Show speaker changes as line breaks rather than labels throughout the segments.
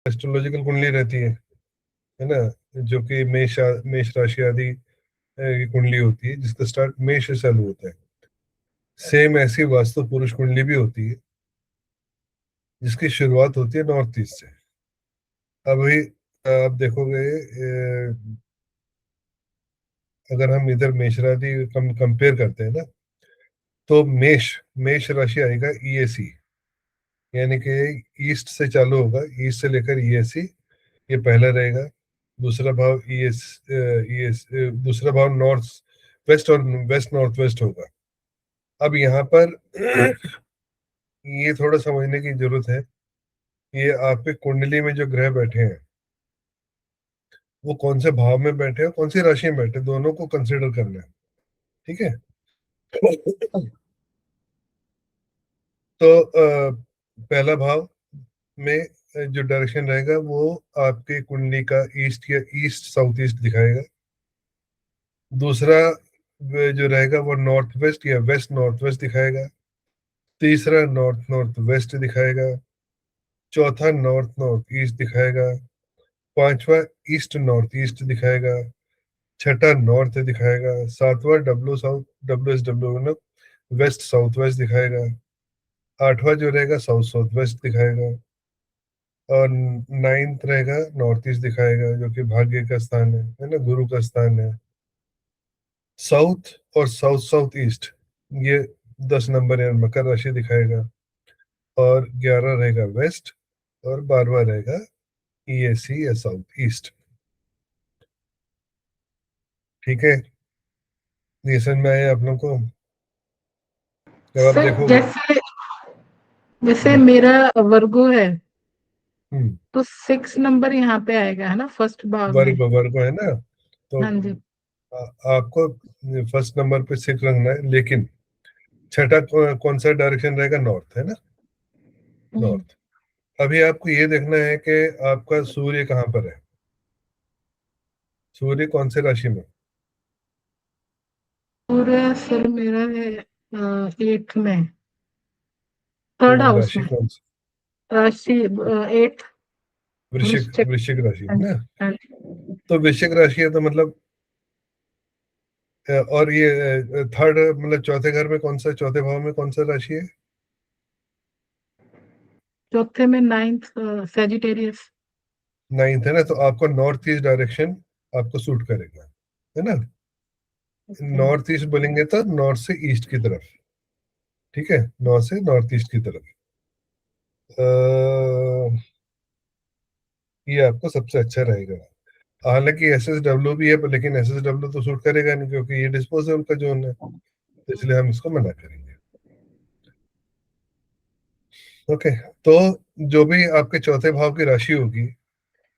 Astrological कुंडली रहती है ना, जो कि मेष राशि आदि की कुंडली होती है, जिसका स्टार्ट मेष से चालू होता है। सेम ऐसी वास्तु पुरुष कुंडली भी होती है, जिसकी शुरुआत होती है नॉर्थ ईस्ट से। अभी आप देखोगे, अगर हम इधर मेष राशि कंपेयर करते हैं ना, तो मेष मेष राशि आएगा ईएसी, यानी कि ईस्ट से चालू होगा, ईस्ट से लेकर ईएसी, ये पहला रहेगा। दूसरा भाव दूसरा भाव नॉर्थ वेस्ट और वेस्ट नॉर्थ वेस्ट होगा। अब यहाँ पर ये थोड़ा समझने की जरूरत है, ये आपके कुंडली में जो ग्रह बैठे हैं, वो कौन से भाव में बैठे हैं, कौन सी राशि में बैठे हैं, दोनों को कंसिडर करना है। ठीक है। तो पहला भाव में जो डायरेक्शन रहेगा वो आपके कुंडली का ईस्ट या ईस्ट साउथ ईस्ट दिखाएगा। दूसरा जो रहेगा वो नॉर्थ वेस्ट या वेस्ट नॉर्थ वेस्ट दिखाएगा। तीसरा नॉर्थ नॉर्थ वेस्ट दिखाएगा। चौथा नॉर्थ नॉर्थ ईस्ट दिखाएगा। पांचवा ईस्ट नॉर्थ ईस्ट दिखाएगा। छठा नॉर्थ दिखाएगा। सातवां डब्ल्यू एस डब्ल्यू मतलब वेस्ट साउथ वेस्ट दिखाएगा। आठवां जो रहेगा साउथ साउथ वेस्ट दिखाएगा। और नाइन्थ रहेगा नॉर्थ ईस्ट दिखाएगा, जो कि भाग्य का स्थान है ना, गुरु का स्थान है। साउथ और साउथ साउथ ईस्ट, ये 10 नंबर या मकर राशि दिखाएगा। और 11 रहेगा वेस्ट, और 12वां रहेगा ईएसी या साउथ ईस्ट। ठीक है, ये समझ में आया आप लोग को? जब आप
सर
देखोगे।
जैसे जैसे
हम्म।
मेरा वर्गो है,
हम्म,
तो 6 नंबर यहाँ पे आएगा है ना, फर्स्ट भाव में।
वर्ग वर्ग है ना, तो
हाँ जी।
आपको फर्स्ट नंबर पे सिक्स रखना है, लेकिन छठा कौन सा डायरेक्शन रहेगा, नॉर्थ है ना,
हम्म।
नॉर्थ। अभी आपको ये देखना है कि आपका सूर्य कहाँ पर है, सूर्य कौन से राशि में।
पूरा सर मेरा है 8th में, थर्ड हाउस
राशि
में।
कौन सी?
राशि 8th,
वृश्चिक,
वृश्चिक।
वृश्चिक राशि
हाँ
है ना।
जी, हाँ जी।
तो वृश्चिक राशि है, तो मतलब और ये थर्ड मतलब चौथे घर में कौन सा, चौथे भाव में कौन सा राशि है?
चौथे में 9th, सेजिटेरियस।
नाइन्थ है ना, तो आपको नॉर्थ ईस्ट डायरेक्शन आपको सूट करेगा, है ना।
ओके।
नॉर्थ ईस्ट बोलेंगे तो नॉर्थ से ईस्ट की तरफ। ठीक है, नॉर्थ से नॉर्थ ईस्ट की तरफ। ये आपको सबसे अच्छा रहेगा। हालांकि एस एस डब्ल्यू भी है, पर लेकिन एस एस डब्ल्यू तो सूट करेगा नहीं, क्योंकि ये डिस्पोजेबल का जोन है, तो इसलिए हम इसको मना करेंगे। ओके। तो जो भी आपके चौथे भाव की राशि होगी,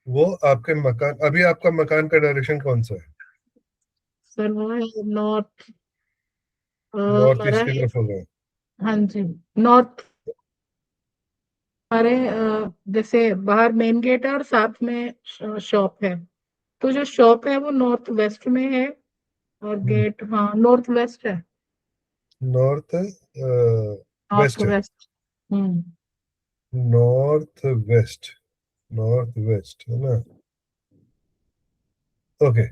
वो आपके मकान, अभी आपका मकान का डायरेक्शन कौन सा है?
सर वो है नॉर्थ,
नॉर्थ
हमारा
ईस्ट की
है।
तरफ होगा।
हाँ जी, नॉर्थ। हमारे जैसे बाहर मेन गेट है और साथ में शॉप है, तो जो शॉप है वो नॉर्थ वेस्ट में है, और गेट हाँ नॉर्थ वेस्ट है।
नॉर्थ
नॉर्थ
वेस्ट है।
वेस्ट। हम्म।
नॉर्थ वेस्ट, नॉर्थ वेस्ट है ना। ओके,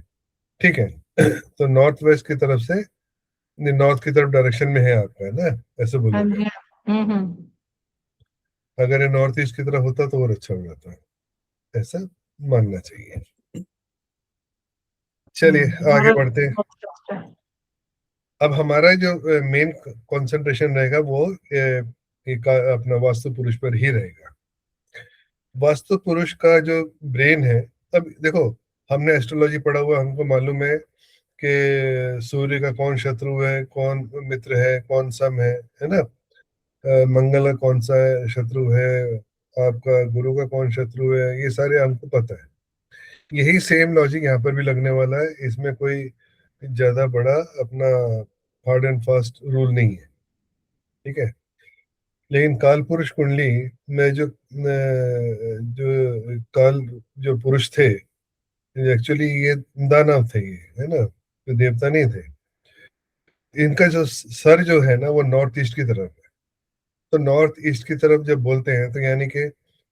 ठीक है। तो नॉर्थ वेस्ट की तरफ से, नॉर्थ की तरफ डायरेक्शन में है आपका, है ना, ऐसे
हाँ
बोलोगे।
जी। हम्म।
अगर ये नॉर्थ ईस्ट की तरफ होता तो और अच्छा हो जाता है, ऐसा मानना चाहिए। चलिए आगे
हमारा
बढ़ते हैं।
नॉर्थ वेस्ट है।
अब हमारा जो मेन कंसंट्रेशन रहेगा वो अपना वास्तु पुरुष पर ही रहेगा। वास्तु पुरुष का जो ब्रेन है, अब देखो, हमने एस्ट्रोलॉजी पढ़ा हुआ, हमको मालूम है कि सूर्य का कौन शत्रु है, कौन मित्र है, कौन सम है ना। मंगल का कौन सा शत्रु है, आपका गुरु का कौन शत्रु है, ये सारे हमको पता है। यही सेम लॉजिक यहाँ पर भी लगने वाला है, इसमें कोई ज्यादा बड़ा अपना हार्ड एंड फास्ट रूल नहीं है। ठीक है। लेकिन काल पुरुष कुंडली में जो काल जो पुरुष थे, एक्चुअली ये दानव थे, ये है ना, तो देवता नहीं थे। इनका जो सर जो है ना, वो नॉर्थ ईस्ट की तरफ है। तो नॉर्थ ईस्ट की तरफ जब बोलते हैं, तो यानी कि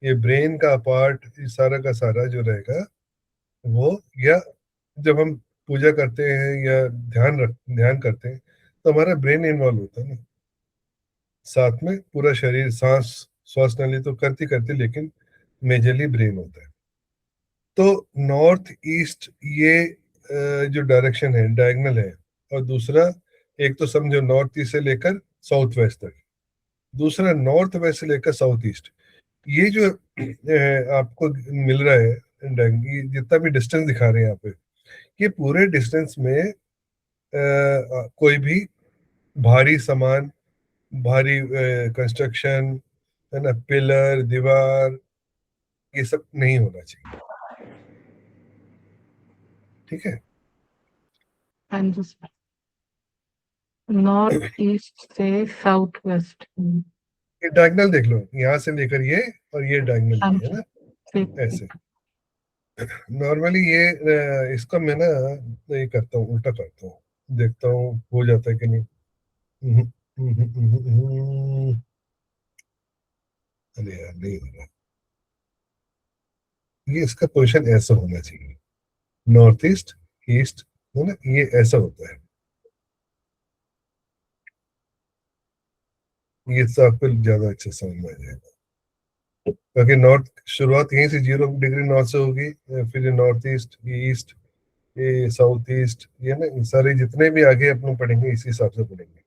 ये ब्रेन का पार्ट सारा का सारा जो रहेगा वो, या जब हम पूजा करते हैं या ध्यान करते हैं तो हमारा ब्रेन इन्वॉल्व होता है ना, साथ में पूरा शरीर, सांस, श्वास नली तो करती करती, लेकिन मेजरली ब्रेन होता है। तो नॉर्थ ईस्ट ये जो डायरेक्शन है डायगनल है, और दूसरा, एक तो समझो नॉर्थ ईस्ट से लेकर साउथ वेस्ट तक, दूसरा नॉर्थ वेस्ट से लेकर साउथ ईस्ट। ये जो आपको मिल रहा है ये जितना भी डिस्टेंस दिखा रहे हैं यहाँ पे, ये पूरे डिस्टेंस में कोई भी भारी सामान, भारी कंस्ट्रक्शन, है ना, पिलर, दीवार, ये सब नहीं होना चाहिए। ठीक है।
हाँ जी सर। नॉर्थ ईस्ट से साउथ वेस्ट।
ये डायगनल देख लो, यहाँ से लेकर ये, और ये डायगनल
हाँ
ये है
जी।
ना,
ठीक
ऐसे।
ठीक।
नॉर्मली ये इसका मैं ना ये करता हूँ, उल्टा करता हूँ, देखता हूँ हो जाता है कि नहीं। हम्म, अरे यार नहीं हो रहा। ये इसका पोजीशन ऐसा होना चाहिए, नॉर्थ ईस्ट, ईस्ट, है ना, ये ऐसा होता है। ये तो आपको ज्यादा अच्छा समझ में आ जाएगा, क्योंकि नॉर्थ शुरुआत यहीं से 0 डिग्री नॉर्थ से होगी, फिर ये नॉर्थ ईस्ट, ये ईस्ट, ये साउथ ईस्ट, ये ना, ये सारे जितने भी आगे अपन पढ़ेंगे इसी हिसाब से पढ़ेंगे।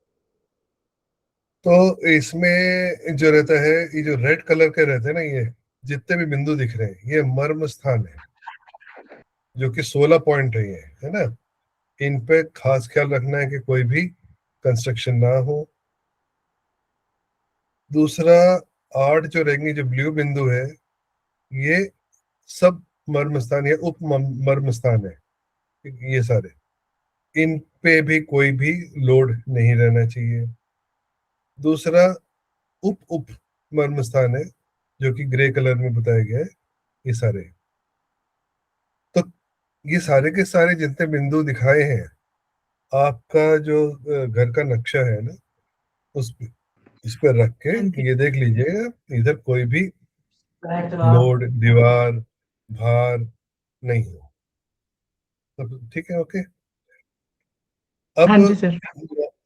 तो इसमें जो रहता है, ये जो रेड कलर के रहते हैं ना, ये जितने भी बिंदु दिख रहे हैं, ये मर्म स्थान है, जो कि 16 पॉइंट है ये, है ना। इन पे खास ख्याल रखना है कि कोई भी कंस्ट्रक्शन ना हो। दूसरा, 8 जो रहेंगे, जो ब्लू बिंदु है, ये सब मर्म स्थान या उप मर्म स्थान है, ये सारे, इन पे भी कोई भी लोड नहीं रहना चाहिए। दूसरा, उप उप मर्म स्थान है, जो कि ग्रे कलर में बताया गया है, ये सारे। तो ये सारे के सारे जितने बिंदु दिखाए हैं, आपका जो घर का नक्शा है ना, उस उस पर रख के
हाँ जी।
ये देख लीजिएगा, इधर कोई भी
हाँ
लोड, दीवार, भार नहीं हो। सब ठीक है, ओके। अब
हाँ जी सर।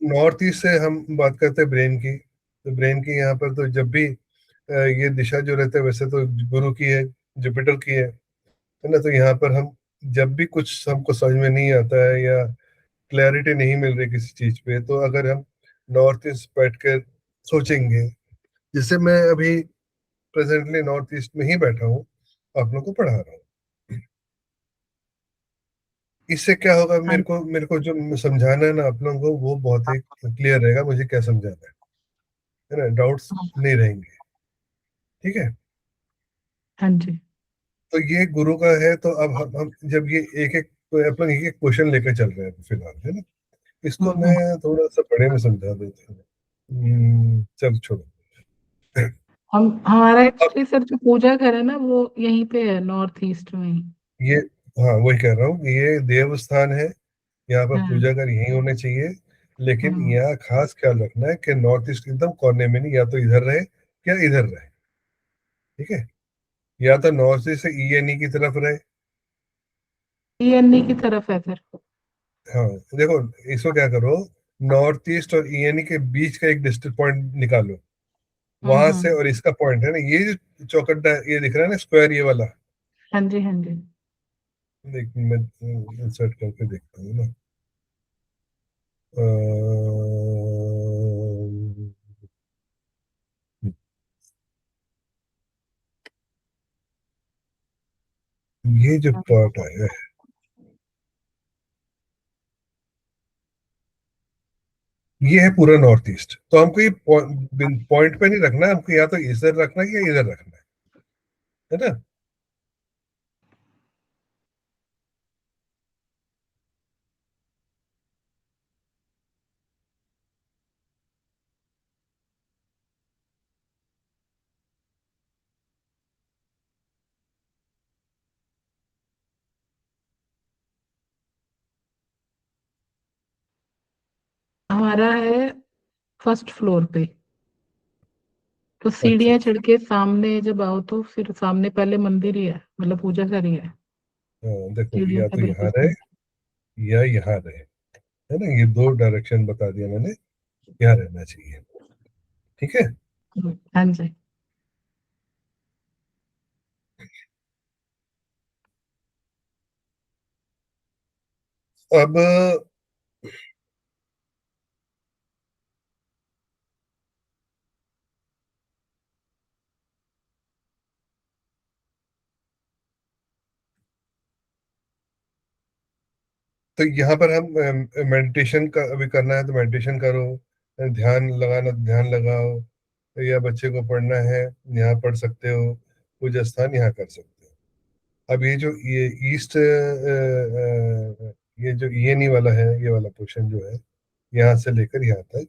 नॉर्थ ईस्ट से हम बात करते हैं ब्रेन की। तो ब्रेन की यहाँ पर तो जब भी ये दिशा जो रहता है, वैसे तो गुरु की है, जुपिटर की है ना। तो यहाँ पर हम जब भी कुछ हमको समझ में नहीं आता है या क्लैरिटी नहीं मिल रही किसी चीज पे, तो अगर हम नॉर्थ ईस्ट बैठ कर सोचेंगे, जैसे मैं अभी प्रेजेंटली नॉर्थ ईस्ट में ही बैठा हूँ, आप लोग को पढ़ा रहा हूँ, इससे क्या होगा,
हाँ
मेरे को जो समझाना है ना आप लोगों को, वो बहुत ही क्लियर रहेगा, मुझे क्या समझाना है ना, डाउट्स
हाँ।
नहीं रहेंगे। ठीक है।
हाँ जी।
तो ये गुरु का है, तो अब हम जब ये एक एक, तो अपन एक एक क्वेश्चन लेकर चल रहे हैं फिलहाल, है ना। इसको
हम्म।
मैं थोड़ा सा बड़े में समझा देता हूँ। चल छोड़ो।
हम हमारा
अब
एक्चुअली सर जो पूजा घर है ना वो यहीं पे है, नॉर्थ ईस्ट में ही।
ये, हाँ वही कह रहा हूँ, ये देव स्थान है, यहाँ पर
हाँ।
पूजा घर यही होने चाहिए। लेकिन
हाँ।
यहाँ खास ख्याल रखना है कि नॉर्थ ईस्ट एकदम कोने में नहीं, या तो इधर रहे या इधर रहे। ठीक है। या तो नॉर्थ ईस्ट से ईएनई की तरफ रहे।
ईएनई की तरफ है सर।
हाँ, देखो, इसको क्या करो, नॉर्थ ईस्ट और ईएनई के बीच का एक डिस्टेंस पॉइंट निकालो, वहां से,
हम्म।
और इसका पॉइंट है ना, ये जो चौकट्टा ये दिख रहा है ना, स्क्वायर ये वाला,
हाँ जी। हाँ जी।
देख मैं इंसर्ट करके देखता हूँ ना। ये जो पार्ट आया है, ये है पूरा नॉर्थ ईस्ट। तो हमको ये पॉइंट पे नहीं रखना है, हमको या तो इधर रखना है या इधर रखना है ना।
हमारा है फर्स्ट फ्लोर पे। तो
अच्छा
सीढ़ियाँ
अच्छा।
चढ़ के सामने जब आओ तो फिर सामने पहले मंदिर ही है, मतलब पूजा घर ही है,
हाँ, देखो
सीढ़ियों
या
के
तो
बिल्कुल
यहाँ रहे
सामने।
या यहाँ रहे, है ना, ये दो डायरेक्शन बता दिया मैंने, यहाँ रहना चाहिए। ठीक है।
हाँ जी।
अब तो यहाँ पर हम मेडिटेशन का अभी करना है तो मेडिटेशन करो, ध्यान लगाना तो ध्यान लगाओ, या बच्चे को पढ़ना है यहाँ पढ़ सकते हो, पूजा स्थान यहाँ कर सकते हो। अब ये जो ये ईस्ट ये जो ये नहीं वाला है, ये वाला पोर्शन जो है यहाँ से लेकर यहाँ तक,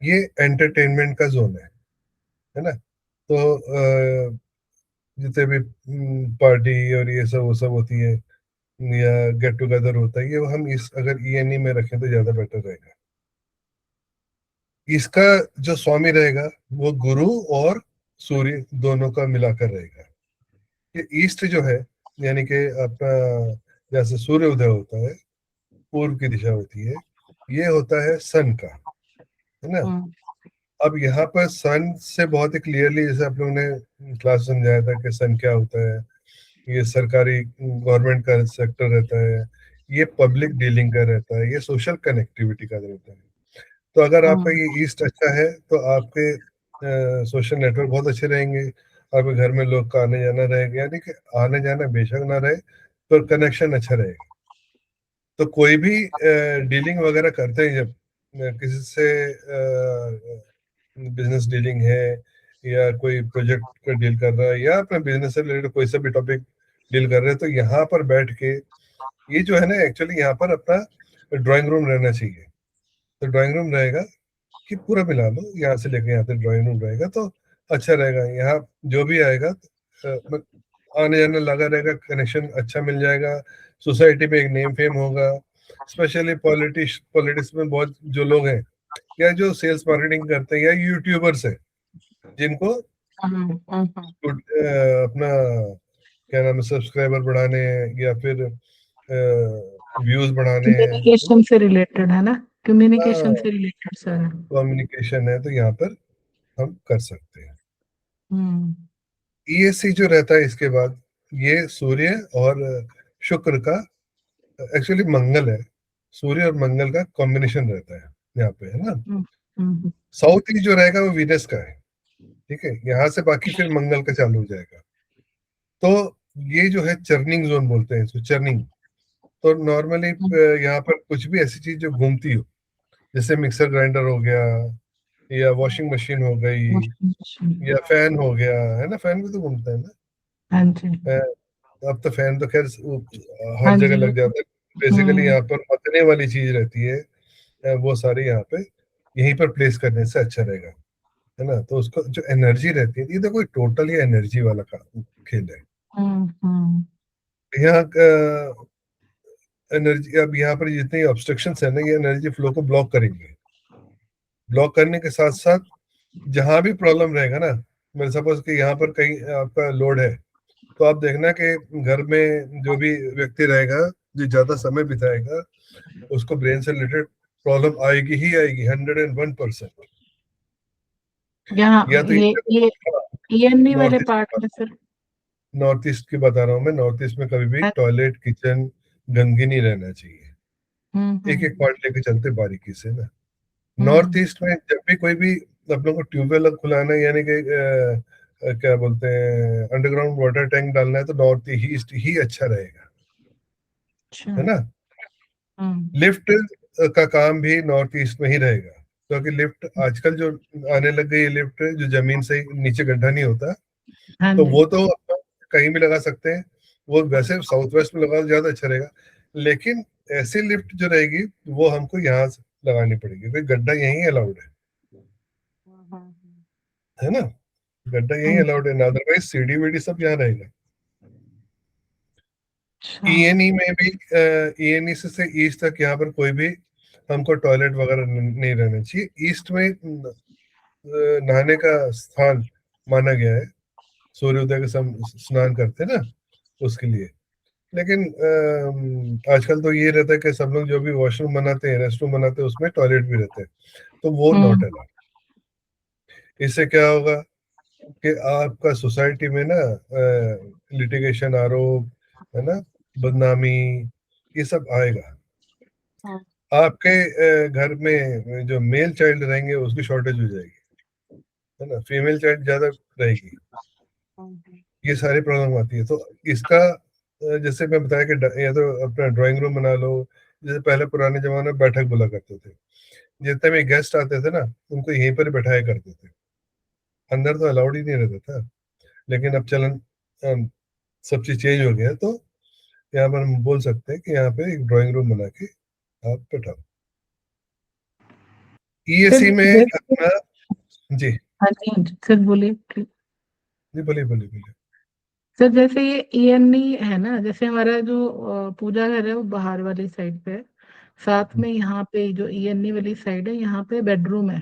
ये एंटरटेनमेंट का जोन है ना। तो जितने भी पार्टी और ये सब वो सब होती है या गेट टुगेदर होता है, ये हम इस अगर ईएनई में रखें तो ज्यादा बेटर रहेगा। इसका जो स्वामी रहेगा वो गुरु और सूर्य दोनों का मिलाकर रहेगा। ये ईस्ट जो है, यानी कि अपना जैसे सूर्य उदय होता है, पूर्व की दिशा होती है, ये होता है सन का, है ना।
हम्म
अब यहाँ पर सन से बहुत ही क्लियरली, जैसे आप लोगों ने क्लास समझाया था कि सन क्या होता है, ये सरकारी गवर्नमेंट का सेक्टर रहता है, ये पब्लिक डीलिंग का रहता है, ये सोशल कनेक्टिविटी का रहता है। तो अगर आपका
हम्म
ये ईस्ट अच्छा है तो आपके सोशल नेटवर्क बहुत अच्छे रहेंगे, आपके घर में लोग का आने जाना रहेगा, यानी कि आने जाना बेशक ना रहे पर कनेक्शन अच्छा रहेगा। तो कोई भी डीलिंग वगैरह करते हैं जब किसी से बिजनेस डीलिंग है या कोई प्रोजेक्ट का डील कर रहा है या अपने बिजनेस से रिलेटेड कोई सा भी टॉपिक डील कर रहे हैं, तो यहाँ पर बैठ के ये जो है ना, एक्चुअली यहाँ पर अपना ड्राइंग रूम रहना चाहिए। तो ड्राइंग रूम रहेगा कि पूरा मिला लो, यहाँ से लेके यहाँ तक ड्राइंग रूम रहेगा तो अच्छा रहेगा। यहाँ जो भी आएगा आने जाने लगा रहेगा, कनेक्शन अच्छा मिल जाएगा, सोसाइटी में एक नेम फेम होगा। स्पेशली पॉलिटिक्स में बहुत जो लोग हैं या जो सेल्स मार्केटिंग करते हैं या यूट्यूबर्स हैं, जिनको अपना क्या नाम है सब्सक्राइबर बढ़ाने हैं या फिर व्यूज बढ़ाने हैं, है
कम्युनिकेशन से रिलेटेड है ना, कम्युनिकेशन
ना,
से रिलेटेड सर है।
कम्युनिकेशन है, तो यहाँ पर हम कर सकते हैं।
हम्म
ईएससी जो रहता है इसके बाद, ये सूर्य और शुक्र का, एक्चुअली मंगल है, सूर्य और मंगल का कॉम्बिनेशन रहता है यहाँ पे, है ना।
हम्म हम्म
साउथ ईस्ट जो रहेगा वो वीनस का है, ठीक है, यहाँ से बाकी फिर मंगल का चालू हो जाएगा। तो ये जो है चर्निंग जोन बोलते हैं इसको, चर्निंग। तो नॉर्मली यहाँ पर कुछ भी ऐसी चीज जो घूमती हो, जैसे मिक्सर ग्राइंडर हो गया या वॉशिंग मशीन हो गई या फैन हो गया, है ना, फैन भी तो घूमता है ना।
हाँ जी।
अब तो फैन तो खैर हर
हाँ
जगह
जी।
लग जाता है। बेसिकली
हम्म
यहाँ पर मथने वाली चीज रहती है, वो सारी यहाँ पे यहीं पर प्लेस करने से अच्छा रहेगा, है ना। तो उसको जो एनर्जी रहती है, ये तो कोई टोटल ही एनर्जी वाला खेल है।
हम्म।
यहाँ एनर्जी, अब यहाँ पर जितनी ऑब्स्ट्रक्शंस है ना, ये एनर्जी फ्लो को ब्लॉक करेंगे। ब्लॉक करने के साथ साथ जहां भी प्रॉब्लम रहेगा ना, मैं सपोज कि यहाँ पर कहीं आपका लोड है, तो आप देखना कि घर में जो भी व्यक्ति रहेगा, जो ज्यादा समय बिताएगा, उसको ब्रेन से रिलेटेड प्रॉब्लम आएगी ही आएगी, 101%। या
यहाँ
तो
ये ईएनई वाले
नॉर्थ
पार्ट
ईस्ट,
में सर।
नॉर्थ ईस्ट की बता रहा हूँ मैं, नॉर्थ ईस्ट में कभी भी
हम्म
टॉयलेट किचन गंदगी नहीं रहना चाहिए। एक एक
हम्म
पॉइंट लेके चलते बारीकी से ना। नॉर्थ
हम्म
ईस्ट में जब भी कोई भी आप लोगों को ट्यूबवेल खुलाना है, यानी कि क्या बोलते हैं अंडरग्राउंड वाटर टैंक डालना है, तो नॉर्थ ईस्ट ही अच्छा रहेगा,
अच्छा।
है ना।
हम्म
लिफ्ट का काम भी नॉर्थ ईस्ट में ही रहेगा, क्योंकि लिफ्ट आजकल जो आने लग गई है, लिफ्ट जो जमीन से नीचे गड्ढा नहीं होता,
हाँ
तो
जी।
वो तो अपन कहीं भी लगा सकते हैं। वो वैसे साउथ वेस्ट में लगा तो ज्यादा अच्छा रहेगा, लेकिन ऐसी लिफ्ट जो रहेगी वो हमको यहाँ से लगानी पड़ेगी, क्योंकि गड्ढा यहीं अलाउड है ना, गड्ढा
हाँ
यहीं
जी।
अलाउड है ना, अदरवाइज सीढ़ी वीडी सब यहाँ रहेगा।
अच्छा।
ईएनई में भी, ईएनई से ईस्ट तक यहाँ पर कोई भी हमको टॉयलेट वगैरह नहीं रहना चाहिए। ईस्ट में नहाने का स्थान माना गया है। सूर्योदय के स्नान करते हैं ना, उसके लिए। लेकिन आजकल तो ये रहता है कि सब लोग जो भी वॉशरूम बनाते हैं, रेस्ट रूम बनाते हैं, उसमें टॉयलेट भी रहते हैं, तो वो नॉट
हम्म।
अलाउड। इससे क्या होगा कि आपका सोसाइटी में ना लिटिगेशन, आरोप, है ना, बदनामी, ये सब आएगा। आपके घर में जो मेल चाइल्ड रहेंगे उसकी शॉर्टेज हो जाएगी, है ना, फीमेल चाइल्ड ज्यादा रहेगी। ये सारी प्रॉब्लम आती है। तो इसका जैसे मैं बताया कि या तो अपना ड्राइंग रूम बना लो। जैसे पहले पुराने जमाने में बैठक बोला करते थे, जितने भी गेस्ट आते थे ना, उनको यहीं पर बैठाया करते थे, अंदर तो अलाउड ही नहीं रहता था। लेकिन अब चलन सब चीज चेंज हो गया है, तो यहाँ पर हम बोल सकते हैं कि यहाँ पे एक ड्राइंग रूम बना के आप बैठाओ।
सर
ईएसी में
जैसे,
अपना, जी
हाँ जी हाँ जी सर बोलिए please।
जी, बोलिए बोलिए बोलिए।
सर जैसे ये ईएनई है ना, जैसे हमारा जो पूजा घर है वो बाहर वाली साइड पे है, साथ में यहाँ पे जो ईएनई वाली साइड है यहाँ पे बेडरूम है,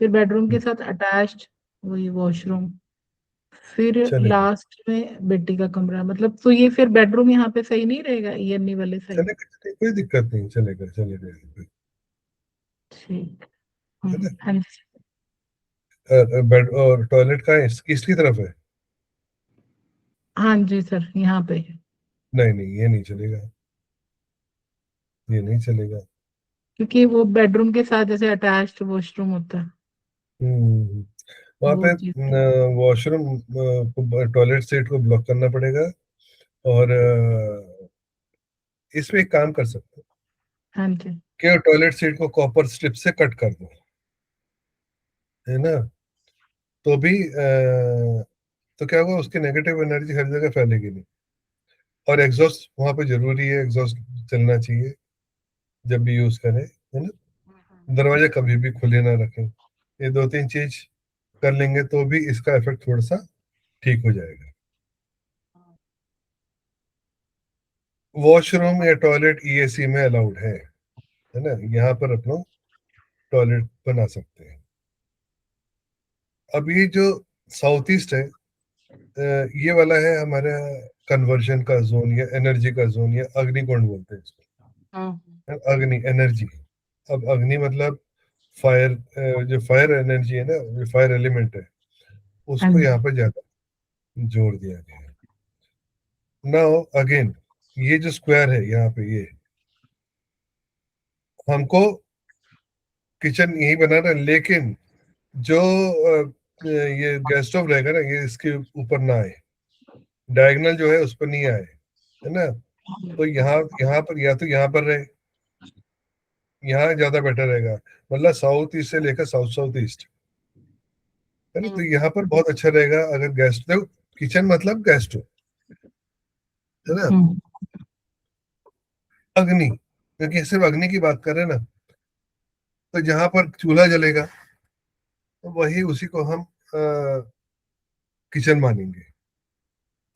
फिर बेडरूम के साथ अटैच्ड वही वॉशरूम, फिर
चलेगा
लास्ट में बेटी का कमरा, मतलब तो ये फिर बेडरूम यहाँ पे सही नहीं रहेगा ईएनई वाले साइड?
चलेगा चलेगा, कोई दिक्कत नहीं, चलेगा चलेगा।
ठीक।
है ना।
हाँ जी।
बेड और टॉयलेट का इसकी तरफ है।
हाँ जी सर यहाँ पे है।
नहीं नहीं, ये नहीं चलेगा, ये नहीं चलेगा।
क्योंकि वो बेडरूम के साथ जैसे अटैच्ड वॉशरूम होता है,
वहां
वो
पे
चीज।
वॉशरूम को, टॉयलेट सीट को ब्लॉक करना पड़ेगा। और इसमें एक काम कर सकते हो
हाँ जी।
कि टॉयलेट सीट को कॉपर स्ट्रिप से कट कर दो, है ना। तो भी तो क्या होगा, उसकी नेगेटिव एनर्जी हर जगह फैलेगी नहीं। और एग्जॉस्ट वहां पे जरूरी है, एग्जॉस्ट चलना चाहिए जब भी यूज करें, है ना। दरवाजे कभी भी खुले ना रखें। ये दो तीन चीज कर लेंगे तो भी इसका इफेक्ट थोड़ा सा ठीक हो जाएगा। वॉशरूम या टॉयलेट ईएसी में अलाउड है ना, यहाँ पर अपना टॉयलेट बना सकते हैं। अब ये जो साउथ ईस्ट है, ये वाला है हमारा कन्वर्जन का जोन या एनर्जी का जोन, या अग्निकुंड बोलते हैं इसको।
हाँ।
अग्नि एनर्जी। अब अग्नि मतलब फायर, जो फायर एनर्जी है ना, जो फायर एलिमेंट है,
हाँ
उसको यहाँ
जी।
पर ज्यादा जोर दिया गया है। नाउ अगेन, ये जो स्क्वायर है यहाँ पे, ये हमको किचन यही बनाना है, लेकिन जो ये गैस स्टोव रहेगा ना, ये इसके ऊपर ना आए, डायगनल जो है उस पर नहीं आए, है ना। तो यहाँ यहाँ पर, या तो यहाँ पर रहे, यहाँ ज्यादा बेटर रहेगा। मतलब साउथ ईस्ट से लेकर साउथ साउथ ईस्ट, है ना। तो यहाँ पर बहुत अच्छा रहेगा अगर गैस, देखो किचन मतलब गैस स्टोव, है ना।
हम्म।
अग्नि, क्योंकि सिर्फ अग्नि की बात कर रहे हैं ना, तो जहां पर चूल्हा जलेगा तो वही उसी को हम किचन मानेंगे।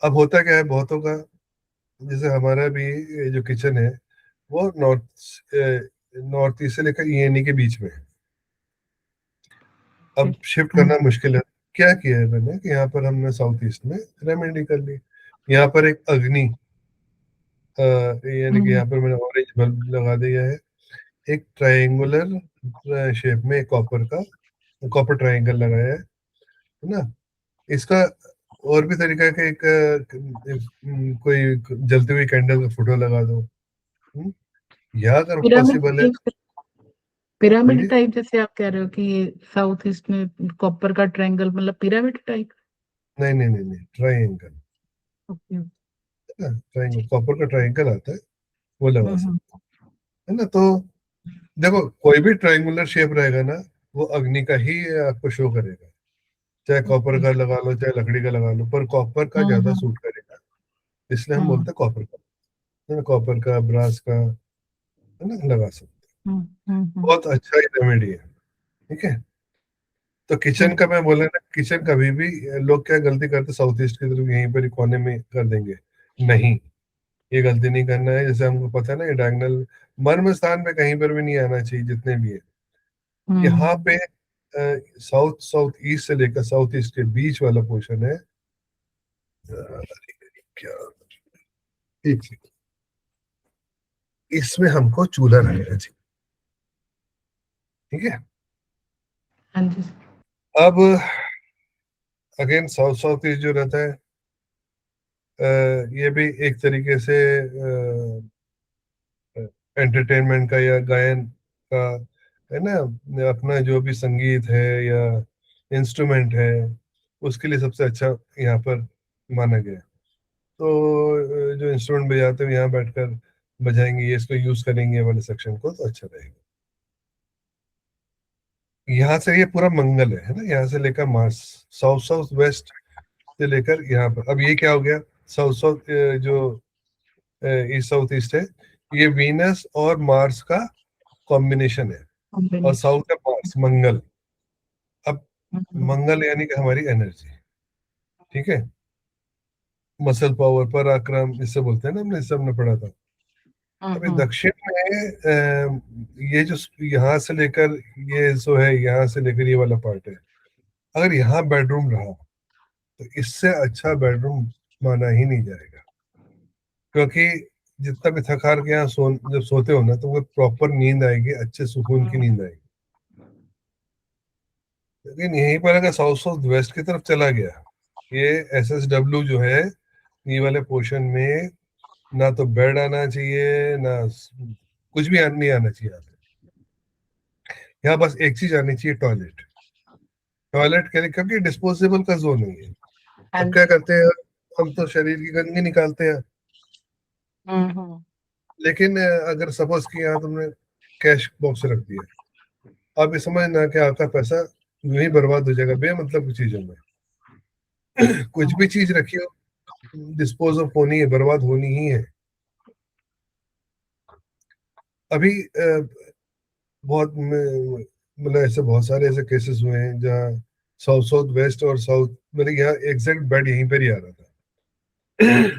अब होता क्या है बहुतों का, जैसे हमारा भी ये जो किचन है वो नॉर्थ ईस्ट से लेकर ईएनई के बीच में है। अब
ठीक।
शिफ्ट
हाँ।
करना मुश्किल है। क्या किया है मैंने कि यहाँ पर हमने साउथ ईस्ट में रेमेडी कर ली। यहाँ पर एक अग्नि, यानी कि
हम्म।
यहाँ पर मैंने ऑरेंज बल्ब लगा दिया है। एक ट्रायंगुलर शेप में कॉपर का, कॉपर ट्रायंगल लगाया है ना। इसका और भी तरीका है कि कोई जलती हुई कैंडल का फोटो लगा दो। हम्म, या अगर
पिरामिड
पॉसिबल है,
टाइप, पिरामिड
बोलिए।
टाइप जैसे आप कह रहे हो कि ये साउथ ईस्ट में कॉपर का ट्रायंगल मतलब पिरामिड टाइप।
नहीं नहीं नहीं नहीं, ट्रायंगल,
ओके।
है ना, ट्रायंगल,
ठीक।
कॉपर का ट्रायंगल आता है, वो लगा
हम्म।
सकते हैं, है ना। तो देखो कोई भी ट्रायंगुलर शेप रहेगा ना, वो अग्नि का ही आपको शो करेगा। चाहे कॉपर
ओके।
का लगा लो, चाहे लकड़ी का लगा लो, पर कॉपर का ज्यादा
हम्म।
सूट करेगा। इसलिए हम
हम्म।
बोलते हैं कॉपर का, है ना, कॉपर का, ब्रास का, है ना, लगा सकते हैं।
हम्म। हम्म।
बहुत अच्छा रेमेडी है। ठीक है। तो किचन का
हम्म।
मैं बोला ना, किचन कभी भी लोग क्या गलती करते, साउथ ईस्ट की तरफ यहीं पर ही कोने में कर देंगे। नहीं, ये गलती नहीं करना है। जैसे हमको पता है ना, ये डायगोनल मर्म स्थान पे कहीं पर भी नहीं आना चाहिए, जितने भी है
हम्म।
यहाँ पे। साउथ साउथ ईस्ट से लेकर साउथ ईस्ट के बीच वाला पोर्शन है। क्या, एक सेकंड, इसमें हमको चूल्हा रहना चाहिए, ठीक है।
हाँ जी।
अब अगेन साउथ साउथ ईस्ट जो रहता है, ये भी एक तरीके से एंटरटेनमेंट का या गायन का है ना, अपना जो भी संगीत है या इंस्ट्रूमेंट है उसके लिए सबसे अच्छा यहाँ पर माना गया है। तो जो इंस्ट्रूमेंट बजाते हैं यहाँ बैठकर बजाएंगे, ये इसको यूज करेंगे ये वाले सेक्शन को, तो अच्छा रहेगा। यहाँ से ये पूरा मंगल है ना, यहाँ से लेकर मार्स, साउथ साउथ वेस्ट से लेकर यहाँ पर। अब ये क्या हो गया, साउथ साउथ जो ईस्ट साउथ ईस्ट है, ये वीनस और मार्स का कॉम्बिनेशन है, और
कॉम्बिनेशन।
साउथ है मार्स, मंगल। अब
हम्म।
मंगल यानी कि हमारी एनर्जी, ठीक है, मसल पावर, पराक्रम, इससे बोलते हैं ना, हमने इससे हमने पढ़ा था। अभी
हम्म।
दक्षिण में ये जो यहाँ से लेकर, ये जो है यहाँ से लेकर ये वाला पार्ट है, अगर यहाँ बेडरूम रहा तो इससे अच्छा बेडरूम माना ही नहीं जाएगा। क्योंकि जितना भी थक हार के यहाँ जब सोते हो ना, तो वो प्रॉपर नींद आएगी, अच्छे सुकून की नींद आएगी। लेकिन यहीं पर अगर साउथ साउथ वेस्ट की तरफ चला गया, ये SSW जो है, ये वाले पोर्शन में ना तो बेड आना चाहिए, ना कुछ भी नहीं आना चाहिए यहाँ पे। यहाँ बस एक चीज आनी चाहिए, टॉयलेट। टॉयलेट के लिए, क्योंकि डिस्पोजेबल का जोन नहीं है।
हाँ
अब क्या
जी।
करते हैं, हम तो शरीर की गंदगी निकालते हैं,
हम्म।
लेकिन अगर सपोज कि यहाँ तुमने कैश बॉक्स रख दिया, आप ये समझना कि आपका पैसा यूं ही बर्बाद हो जाएगा बेमतलब की चीजों में। कुछ भी चीज रखी हो, डिस्पोज ऑफ होनी है, बर्बाद होनी ही है। अभी बहुत मतलब ऐसे बहुत सारे ऐसे केसेस हुए हैं जहाँ साउथ साउथ वेस्ट और साउथ, मतलब यहाँ एग्जैक्ट बेड यहीं पर ही आ रहा था।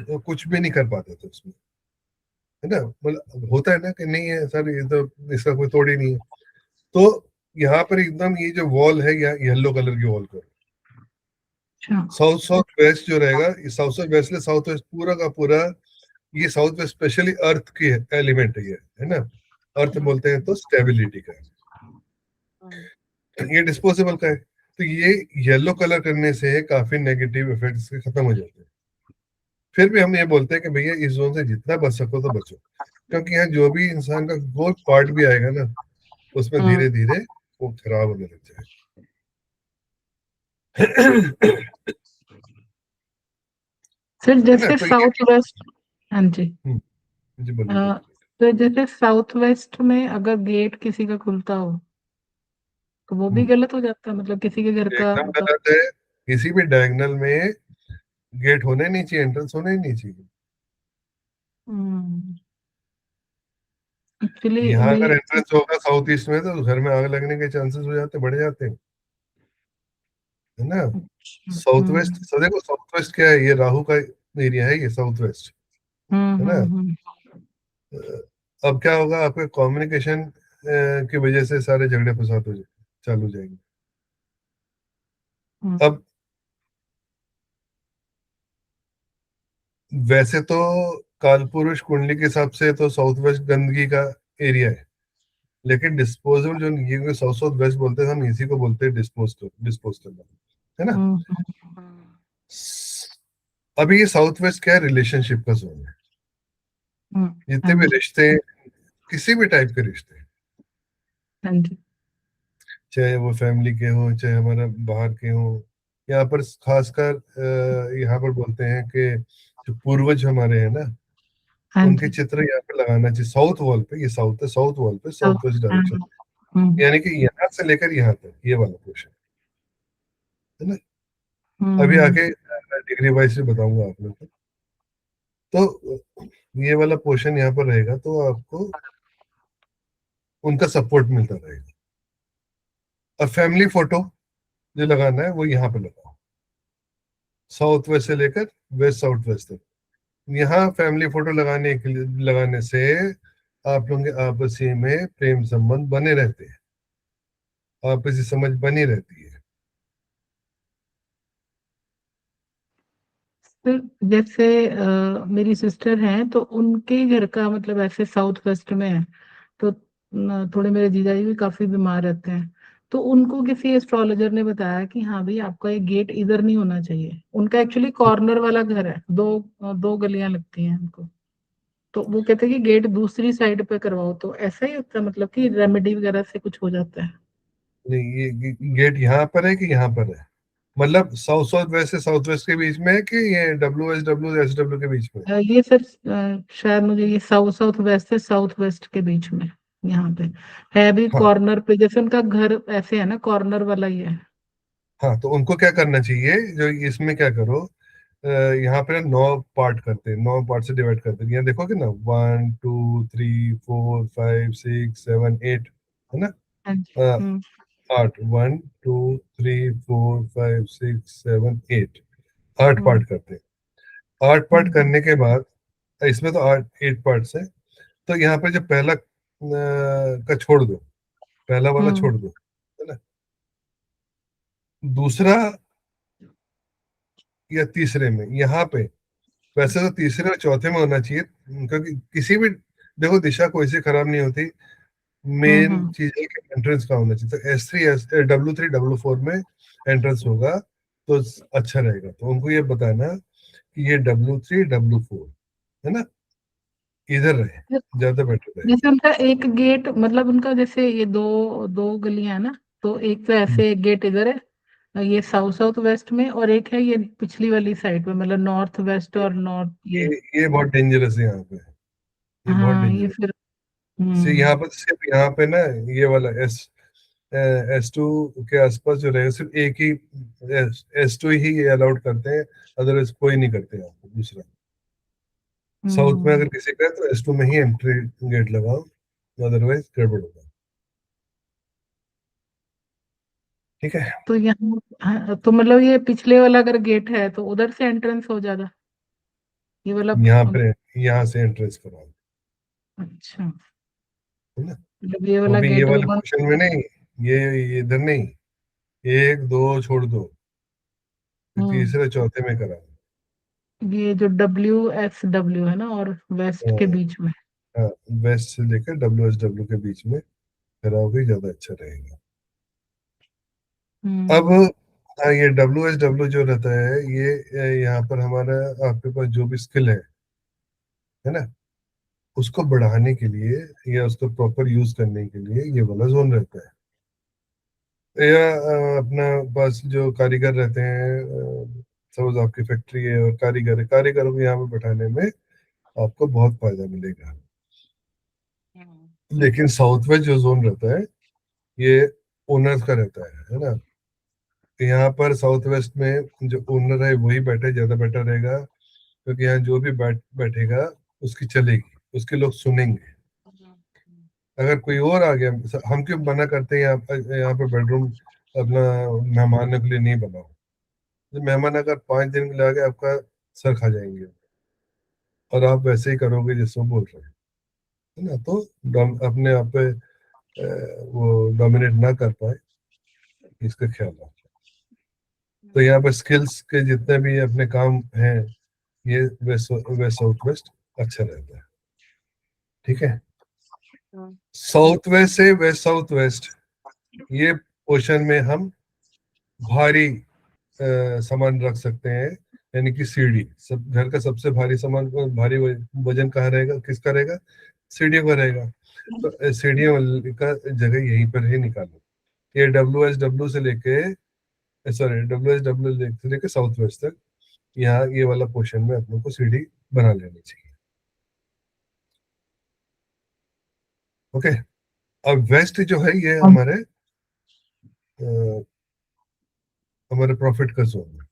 तो कुछ भी नहीं कर पाते थे उसमें, है ना, मतलब होता है ना कि नहीं है सर, ये तो इसका कोई तोड़ ही नहीं है। तो यहाँ पर एकदम ये जो वॉल है, यहाँ येलो कलर की वॉल कर,
अच्छा।
साउथ साउथ वेस्ट जो रहेगा, south south west south west पूरा का पूरा, ये साउथ वेस्ट स्पेशली अर्थ की एलिमेंट है ना। अर्थ बोलते हैं तो स्टेबिलिटी का है, ये डिस्पोजेबल का है। तो ये येलो कलर करने से काफी नेगेटिव इफेक्ट्स खत्म हो जाते हैं। फिर भी हम ये बोलते हैं कि भैया इस जोन से जितना बच सको तो बचो, क्योंकि यहाँ जो भी इंसान का कोई पार्ट भी आएगा ना, उसमें
हम्म।
धीरे धीरे वो खराब होने लग जाएगा।
फिर
है ना,
जैसे
तो ये,
साउथ वेस्ट। हाँ जी।
जी बोलिए
अ,
बोलिए।
तो जैसे साउथ वेस्ट में अगर गेट किसी का खुलता हो तो वो भी
हम्म,
गलत हो जाता है, मतलब किसी के घर का
एकदम
मतलब।
गलत है। किसी भी डायगोनल में गेट होने नहीं चाहिए, एंट्रेंस होने ही नहीं चाहिए।
एक्चुअली
यहाँ अगर
मेरी।
एंट्रेंस होगा साउथ ईस्ट में, तो घर में आग लगने के चांसेस हो जाते, बढ़ जाते हैं, है ना।
अच्छा।
साउथ वेस्ट, so देखो साउथ वेस्ट क्या है, ये राहु का एरिया है, ये साउथ वेस्ट, है ना।
हम्म।
अब क्या होगा, आपके कम्युनिकेशन की वजह से सारे झगड़े फसाद हो जाए, चालू हो जाएंगे।
हम्म।
अब वैसे तो कालपुरुष कुंडली के हिसाब से तो साउथ वेस्ट गंदगी का एरिया है, लेकिन डिस्पोजल जो ये साउथ साउथ वेस्ट बोलते हैं, हम इसी को बोलते हैं डिस्पोज करना, है ना।
हम्म। हम्म।
अभी ये साउथ वेस्ट क्या है, रिलेशनशिप का जोन है।
हाँ
जितने भी
जी।
रिश्ते, किसी भी टाइप के रिश्ते,
हाँ जी।
चाहे वो फैमिली के हो, चाहे हमारा बाहर के हो, यहाँ पर खासकर यहाँ पर बोलते हैं कि जो पूर्वज हमारे हैं ना,
हाँ
उनके
जी।
चित्र यहाँ पे लगाना चाहिए साउथ वॉल पे। ये साउथ है, साउथ वॉल पे,
तो
साउथ वेस्ट
हाँ।
डायरेक्शन,
हम्म।
यानी कि यहाँ से लेकर यहाँ तक ये वाला पोर्शन, है ना। अभी
हम्म।
आगे डिग्री वाइज से बताऊंगा आप लोग को। तो ये वाला पोर्शन यहाँ पर रहेगा, तो आपको उनका सपोर्ट मिलता रहेगा। और फैमिली फोटो जो लगाना है वो यहाँ पे लगाओ, साउथ वेस्ट से लेकर वेस्ट साउथ वेस्ट तक। यहाँ फैमिली फोटो लगाने के लिए, लगाने से आप लोगों के आपसी में प्रेम संबंध बने रहते हैं। आपसी समझ बनी रहती है।
फिर जैसे मेरी सिस्टर हैं तो उनके घर का मतलब ऐसे साउथ वेस्ट में है, तो थोड़े मेरे जीजा जी भी काफी बीमार रहते हैं। तो उनको किसी एस्ट्रोलॉजर ने बताया कि हाँ भाई आपका ये गेट इधर नहीं होना चाहिए। उनका एक्चुअली कॉर्नर वाला घर है, दो गलियां लगती हैं उनको। तो वो कहते हैं कि गेट दूसरी साइड पे करवाओ, तो ऐसा ही होता है मतलब कि रेमेडी वगैरह से कुछ हो जाता है।
नहीं, ये गेट यहाँ पर है कि यहाँ पर है? मतलब साउथ साउथ वेस्ट से साउथ वेस्ट के बीच में है कि ये डब्ल्यू के बीच में?
ये सर शायद मुझे ये साउथ साउथ वेस्ट से साउथ वेस्ट के बीच में यहाँ पे है भी,
हाँ।
कॉर्नर पे। जैसे उनका घर ऐसे है ना, कॉर्नर वाला ही है।
हाँ, तो उनको क्या करना चाहिए, जो इसमें क्या करो, यहाँ पे ना 9 पार्ट करते हैं, 9 पार्ट से डिवाइड करते हैं। यहाँ देखोगे ना, 1 2 3 4 5 6 7 8, है ना?
हाँ जी।
8, 1 2 3 4 5 6 7 8, 8 पार्ट
हम्म
करते हैं। 8 पार्ट
हम्म
करने के बाद इसमें तो 8 पार्ट्स है, तो यहाँ पे जो पहला का छोड़ दो, पहला वाला
हम्म
छोड़ दो, है ना? दूसरा या तीसरे में, यहाँ पे वैसे तो तीसरे और चौथे में होना चाहिए, क्योंकि किसी भी, देखो दिशा कोई सी खराब नहीं होती, मेन
हम्म।
चीज है कि एंट्रेंस कहाँ होना चाहिए। तो S3 W3 W4 में एंट्रेंस होगा तो अच्छा रहेगा। तो उनको ये बताना कि ये W3 W4, है ना, इधर रहे, ज्यादा बेटर रहेगा।
जैसे उनका एक गेट मतलब उनका जैसे ये दो दो गलियां है ना, तो एक तो ऐसे एक गेट इधर है, ये साउथ साउथ वेस्ट में, और एक है ये पिछली वाली साइड में, मतलब नॉर्थ वेस्ट और नॉर्थ ये।
ये बहुत डेंजरस है यहाँ पे, ये बहुत
हाँ ये
डेंजरस।
फिर।
से
हम्म
यहाँ पर सिर्फ यहाँ पे ना, ये वाला S2 के आसपास जो रहे, सिर्फ एक ही S2 ही ये अलाउड करते हैं, अदरवाइज कोई नहीं करते यहाँ पे दूसरा। साउथ में
हम्म।
अगर किसी का है तो S2 में ही एंट्री गेट लगाओ, अदरवाइज गड़बड़ होगा। ठीक है।
तो यहाँ हाँ, तो मतलब ये पिछले वाला अगर गेट है तो उधर से एंट्रेंस हो जाता, ये वाला
यहाँ पे, यहाँ से एंट्रेंस कराओ,
अच्छा,
है ना?
मतलब ये
वो
वाला
भी ये
गेट वो
वाले
बंद।
पोर्शन में नहीं, ये इधर नहीं, 1 2 छोड़ दो, फिर
हम्म।
तीसरे चौथे में कराओ।
ये जो WSW है ना, और वेस्ट के
हाँ।
बीच में।
हाँ, वेस्ट से लेकर WSW के बीच में कराओगे, ज्यादा अच्छा रहेगा। अब
हम्म
हाँ, ये WSW जो रहता है, ये यहाँ पर हमारा, आपके पास जो भी स्किल है ना, उसको बढ़ाने के लिए या उसको प्रॉपर यूज करने के लिए ये वाला जोन रहता है। या अपना पास जो कारीगर रहते हैं, सपोज आपकी फैक्ट्री है और कारीगर है, कारीगरों को यहाँ पे बैठाने में आपको बहुत फायदा मिलेगा। लेकिन साउथ वेस्ट जो जोन रहता है, ये ओनर्स का रहता है ना? तो यहाँ पर साउथ वेस्ट में जो ओनर है वही बैठे, ज्यादा बेटर रहेगा, क्योंकि यहाँ जो भी बैठेगा उसकी चलेगी, उसके लोग सुनेंगे। अगर कोई और आ गया, हम क्यों मना करते हैं यहाँ पे बेडरूम अपना मेहमानों के लिए नहीं बनाओ? तो मेहमान अगर 5 दिन के लिए आ गए, आपका सर खा जाएंगे, और आप वैसे ही करोगे जैसे वो बोल रहे हैं, है ना? तो अपने आप पे वो डोमिनेट ना कर पाए, इसका ख्याल रखो। तो यहाँ पे स्किल्स के जितने भी अपने काम हैं, ये वेस्ट वेस्ट साउथ वेस्ट अच्छा रहता है। ठीक है। साउथ वेस्ट से वेस्ट साउथ वेस्ट, ये पोर्शन में हम भारी सामान रख सकते हैं, यानी कि सीढ़ी। सब घर का सबसे भारी सामान, भारी वजन कहाँ रहेगा, किसका रहेगा? सीढ़ियों का रहेगा। तो सीढ़ियों का जगह यहीं पर ही निकालो। ये WSW से लेके, सॉरी, WSW से लेके साउथ वेस्ट तक, यहाँ ये वाला पोर्शन में अपने को सीढ़ी बना लेनी चाहिए। ओके। अब वेस्ट जो है ये अ, हमारे प्रॉफिट का जोन है।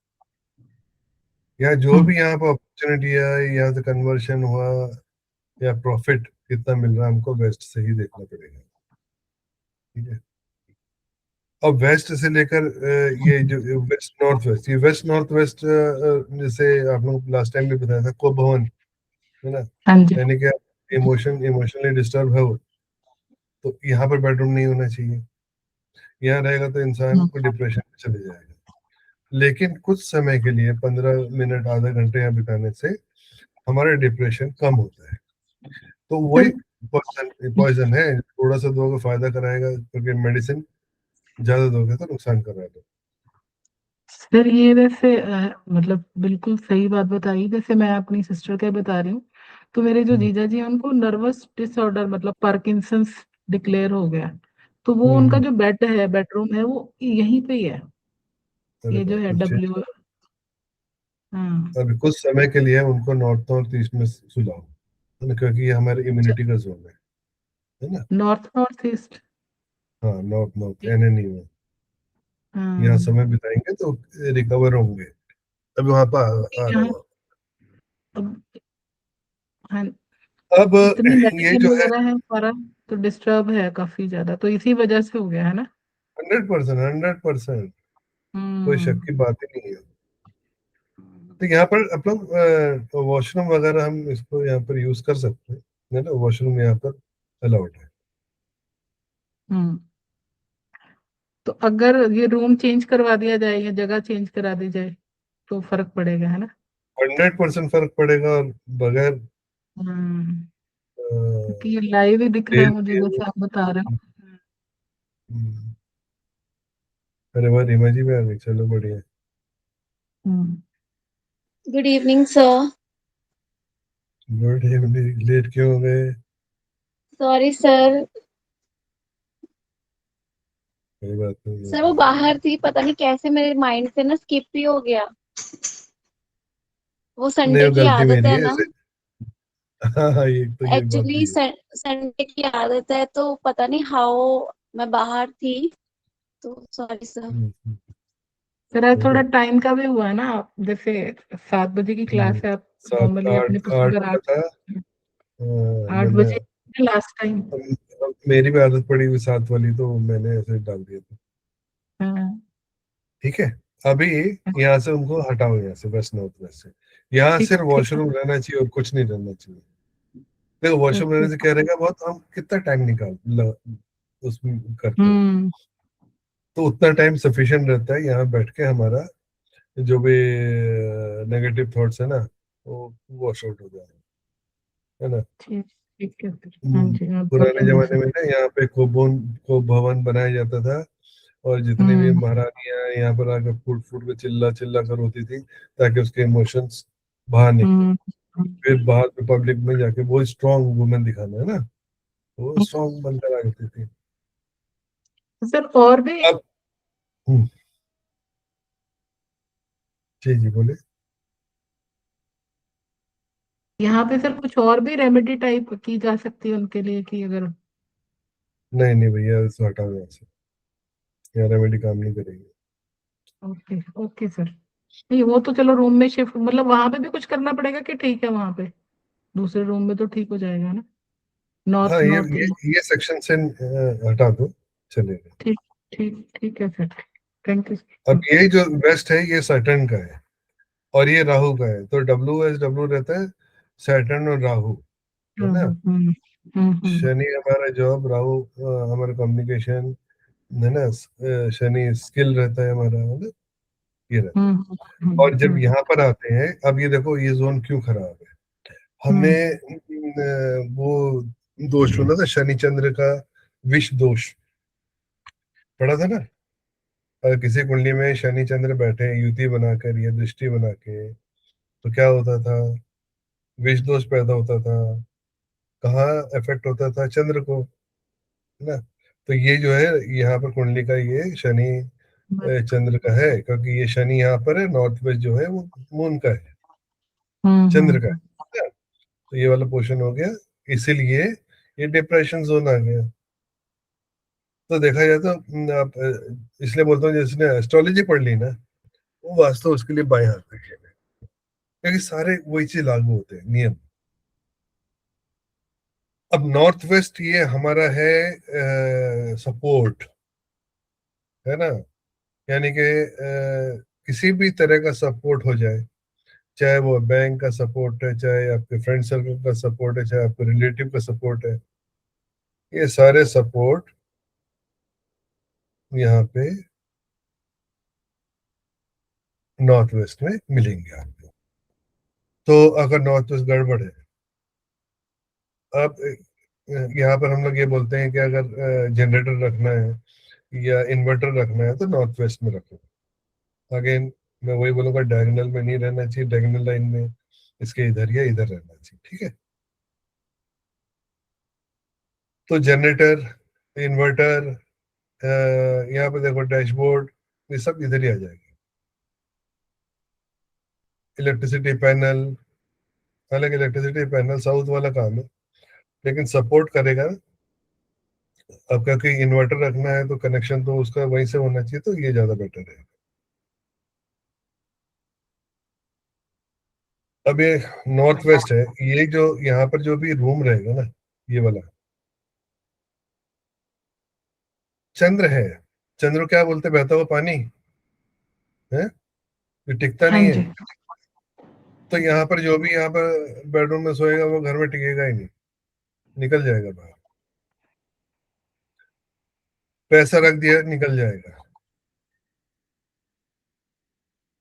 या जो भी यहाँ पर अपॉर्चुनिटी है, यहाँ से कन्वर्शन हुआ या प्रॉफिट कितना मिल रहा है, हमको वेस्ट से ही देखना पड़ेगा। ठीक है। अब वेस्ट से लेकर ये जो वेस्ट नॉर्थ वेस्ट, ये वेस्ट नॉर्थ वेस्ट, जैसे आप लोग लास्ट टाइम भी बताया था, को भवन, है ना?
हाँ जी।
यानी कि इमोशनली डिस्टर्ब है वो, तो यहाँ पर बेडरूम नहीं होना चाहिए। यहाँ रहेगा तो इंसान
हम्म,
को डिप्रेशन में चले जाएगा। लेकिन कुछ समय के लिए 15 मिनट आधा घंटे यहाँ बिताने से हमारा डिप्रेशन कम होता है। तो वही
सर
पॉइजन पॉइजन है, थोड़ा सा दोगे फायदा कराएगा, क्योंकि मेडिसिन ज्यादा दोगे तो नुकसान कराएगा।
सर ये वैसे मतलब बिल्कुल सही बात बताई। जैसे मैं अपनी सिस्टर का बता रही हूँ, तो मेरे जो
हम्म।
जीजा जी हैं उनको नर्वस डिसऑर्डर मतलब पार्किंसंस डिक्लेयर हो गया। तो वो उनका
हम्म।
जो बेड है, बेडरूम है, वो यहीं पे ही है।
अरे
ये जो
बाप
है
रे,
डब्ल्यू। हाँ।
अभी कुछ समय के लिए उनको नॉर्थ नॉर्थ ईस्ट में सुलाओ, है ना, क्योंकि ये हमारे इम्यूनिटी का जोन है ना।
North north east.
हाँ, नॉर्थ नॉर्थ एनएनई में यहाँ
हाँ।
समय बिताएंगे तो रिकवर होंगे। अभी वहां पर आ रहा
यहाँ
हूँ।
अब हाँ,
अब
इतनी
ये
मेडिसिन
जो है
वगैरह है सारा, तो डिस्टर्ब है काफी ज्यादा, तो इसी वजह से हो गया है ना।
100%, 100%, कोई
हम्म।
शक की बात ही नहीं है। तो यहाँ पर आप लोग वॉशरूम वगैरह हम इसको यहाँ पर यूज कर सकते हैं, है ना, वॉशरूम यहाँ पर अलाउड है।
हम्म। तो अगर ये रूम चेंज करवा दिया जाए या जगह चेंज करा दी जाए तो फर्क पड़ेगा, है ना।
100% फर्क पड़ेगा, और बगैर
हम्म। क्योंकि ये लाइव ही दिख रहा है
तेल
मुझे
के
जैसे आप बता रहे हो।
हम्म, अरे वाह, रीमा जी भी आ गई, चलो बढ़िया।
हम्म।
Good evening sir.
Good evening, late क्यों हो गए?
Sorry sir.
कोई बात नहीं
सर वो
है।
बाहर थी, पता नहीं कैसे मेरे माइंड से ना स्किप ही हो गया। वो
नहीं,
संडे
वो
की
गलती
आदत
मेरी
है
है
ना।
ऐसे। हाँ हाँ, ये तो ये बात
एक्चुअली
भी है।
संडे की आदत है, तो पता नहीं हाउ मैं बाहर थी, तो सॉरी सर।
हम्म।
सर आज
कोई
थोड़ा
बात
टाइम का भी हुआ है ना, आप जैसे 7 बजे की
नहीं।
क्लास है, आप
सात
नॉर्मली अपने
आठ
पास
आठ
अगर
का
आठ
था।
8 बजे
मैंने
लास्ट टाइम।
अब मेरी भी आदत पड़ी हुई साथ वाली, तो मैंने ऐसे डाल दिया था।
हाँ।
ठीक है। अभी यहाँ से उनको हटाओ, यहाँ से वेस्ट नॉर्थ वेस्ट से। यहाँ
ठीक
सिर्फ
ठीक है।
वॉशरूम रहना चाहिए और कुछ नहीं रहना चाहिए। देखो, वॉशरूम
ओके।
रहने से क्या रहेगा, बहुत हम कितना टाइम उसमें करते हैं,
हम्म।
तो उतना टाइम सफिशिएंट रहता है यहाँ बैठ के हमारा जो भी नेगेटिव थॉट्स है ना, वो वॉश आउट हो जाए, है ना।
ठीक ठीक है सर, हाँ जी आप
पुराने
बोलेंगे
जमाने
सर।
में ना यहाँ पे को भवन बनाया जाता था, और जितनी भी
हम्म।
महारानियां यहाँ पर आकर फूट फूट के चिल्ला चिल्ला कर होती थी, ताकि उसके इमोशंस बाहर निकले।
हम्म।
फिर बाहर पब्लिक में जाके वो स्ट्रांग वुमेन दिखाना, है ना, वो
हम्म।
स्ट्रांग बनकर आ जाती थी।
सर और भी
अब हम्म, जी जी बोले।
यहाँ पे सर कुछ और भी रेमेडी टाइप की जा सकती है उनके लिए कि अगर।
नहीं नहीं भैया, इसको हटाओ यहाँ से, यहाँ रेमेडी काम नहीं करेगी।
Okay okay sir. नहीं वो तो चलो रूम में शिफ्ट, मतलब वहां पे भी कुछ करना पड़ेगा कि ठीक है वहां पे दूसरे रूम में तो ठीक हो जाएगा ना।
हाँ,
नॉर्थ
ये
नॉर्थ
ये
ईस्ट।
ये सेक्शन से हटा दो, चलेगा।
ठीक ठीक ठीक है सर। थैंक
अब
यू।
ये जो वेस्ट है ये सैटर्न का है, और ये राहु का है, तो डब्ल्यू रहता है सैटर्न और राहु, है ना।
हम्म।
शनि हमारा जॉब, राहु हमारा कम्युनिकेशन, है ना। शनि स्किल रहता है हमारा, है ना, ये रहता है। और जब
हम्म।
यहाँ पर आते हैं, अब ये देखो ये जोन क्यों खराब है। हमने
हम्म।
वो दोष सुना था शनि चंद्र का, विष दोष पढ़ा था ना। अगर किसी कुंडली में शनि चंद्र बैठे युति बनाकर या दृष्टि बना के, तो क्या होता था, विष दोष पैदा होता था। कहाँ इफेक्ट होता था, चंद्र को, है ना। तो ये जो है यहाँ पर कुंडली का ये शनि चंद्र का है, क्योंकि ये शनि यहाँ पर है, नॉर्थ वेस्ट जो है वो मून का है, चंद्र का
हम्म।
है ना? तो ये वाला पोर्शन हो गया, इसीलिए ये डिप्रेशन जोन आ गया। तो देखा जाए तो आप इसलिए बोलता हूँ, जिसने एस्ट्रोलॉजी पढ़ ली ना, वो वास्तव उसके लिए बाएं हाथ में खेल है, क्योंकि सारे वही चीज लागू होते हैं नियम। अब नॉर्थ वेस्ट ये हमारा है सपोर्ट, है ना, यानी कि किसी भी तरह का सपोर्ट हो जाए, चाहे वो बैंक का सपोर्ट है, चाहे आपके फ्रेंड सर्कल का सपोर्ट है, चाहे आपके रिलेटिव का सपोर्ट है, ये सारे सपोर्ट यहाँ पे नॉर्थ वेस्ट में मिलेंगे आपको। तो अगर नॉर्थ वेस्ट गड़बड़ है, अब यहाँ पर हम लोग ये बोलते हैं कि अगर जनरेटर रखना है या इन्वर्टर रखना है तो नॉर्थ वेस्ट में रखो। अगेन मैं वही बोलूंगा, डायगोनल में नहीं रहना चाहिए, डायगोनल लाइन में इसके इधर या इधर रहना चाहिए, ठीक है। तो जनरेटर, इन्वर्टर, यहाँ पे देखो डैशबोर्ड, ये सब इधर ही आ जाएगा। इलेक्ट्रिसिटी पैनल, हालांकि इलेक्ट्रिसिटी पैनल साउथ वाला काम है लेकिन सपोर्ट करेगा। अब क्योंकि इन्वर्टर रखना है तो कनेक्शन तो उसका वहीं से होना चाहिए, तो ये ज्यादा बेटर है। अब ये नॉर्थ वेस्ट है, ये जो यहाँ पर जो भी रूम रहेगा ना, ये वाला चंद्र है। चंद्र को क्या बोलते, बहता हुआ पानी है, ये टिकता
हाँ
नहीं है।
जी।
तो यहाँ पर जो भी यहाँ पर बेडरूम में सोएगा वो घर में टिकेगा ही नहीं, निकल जाएगा बाहर। पैसा रख दिया निकल जाएगा।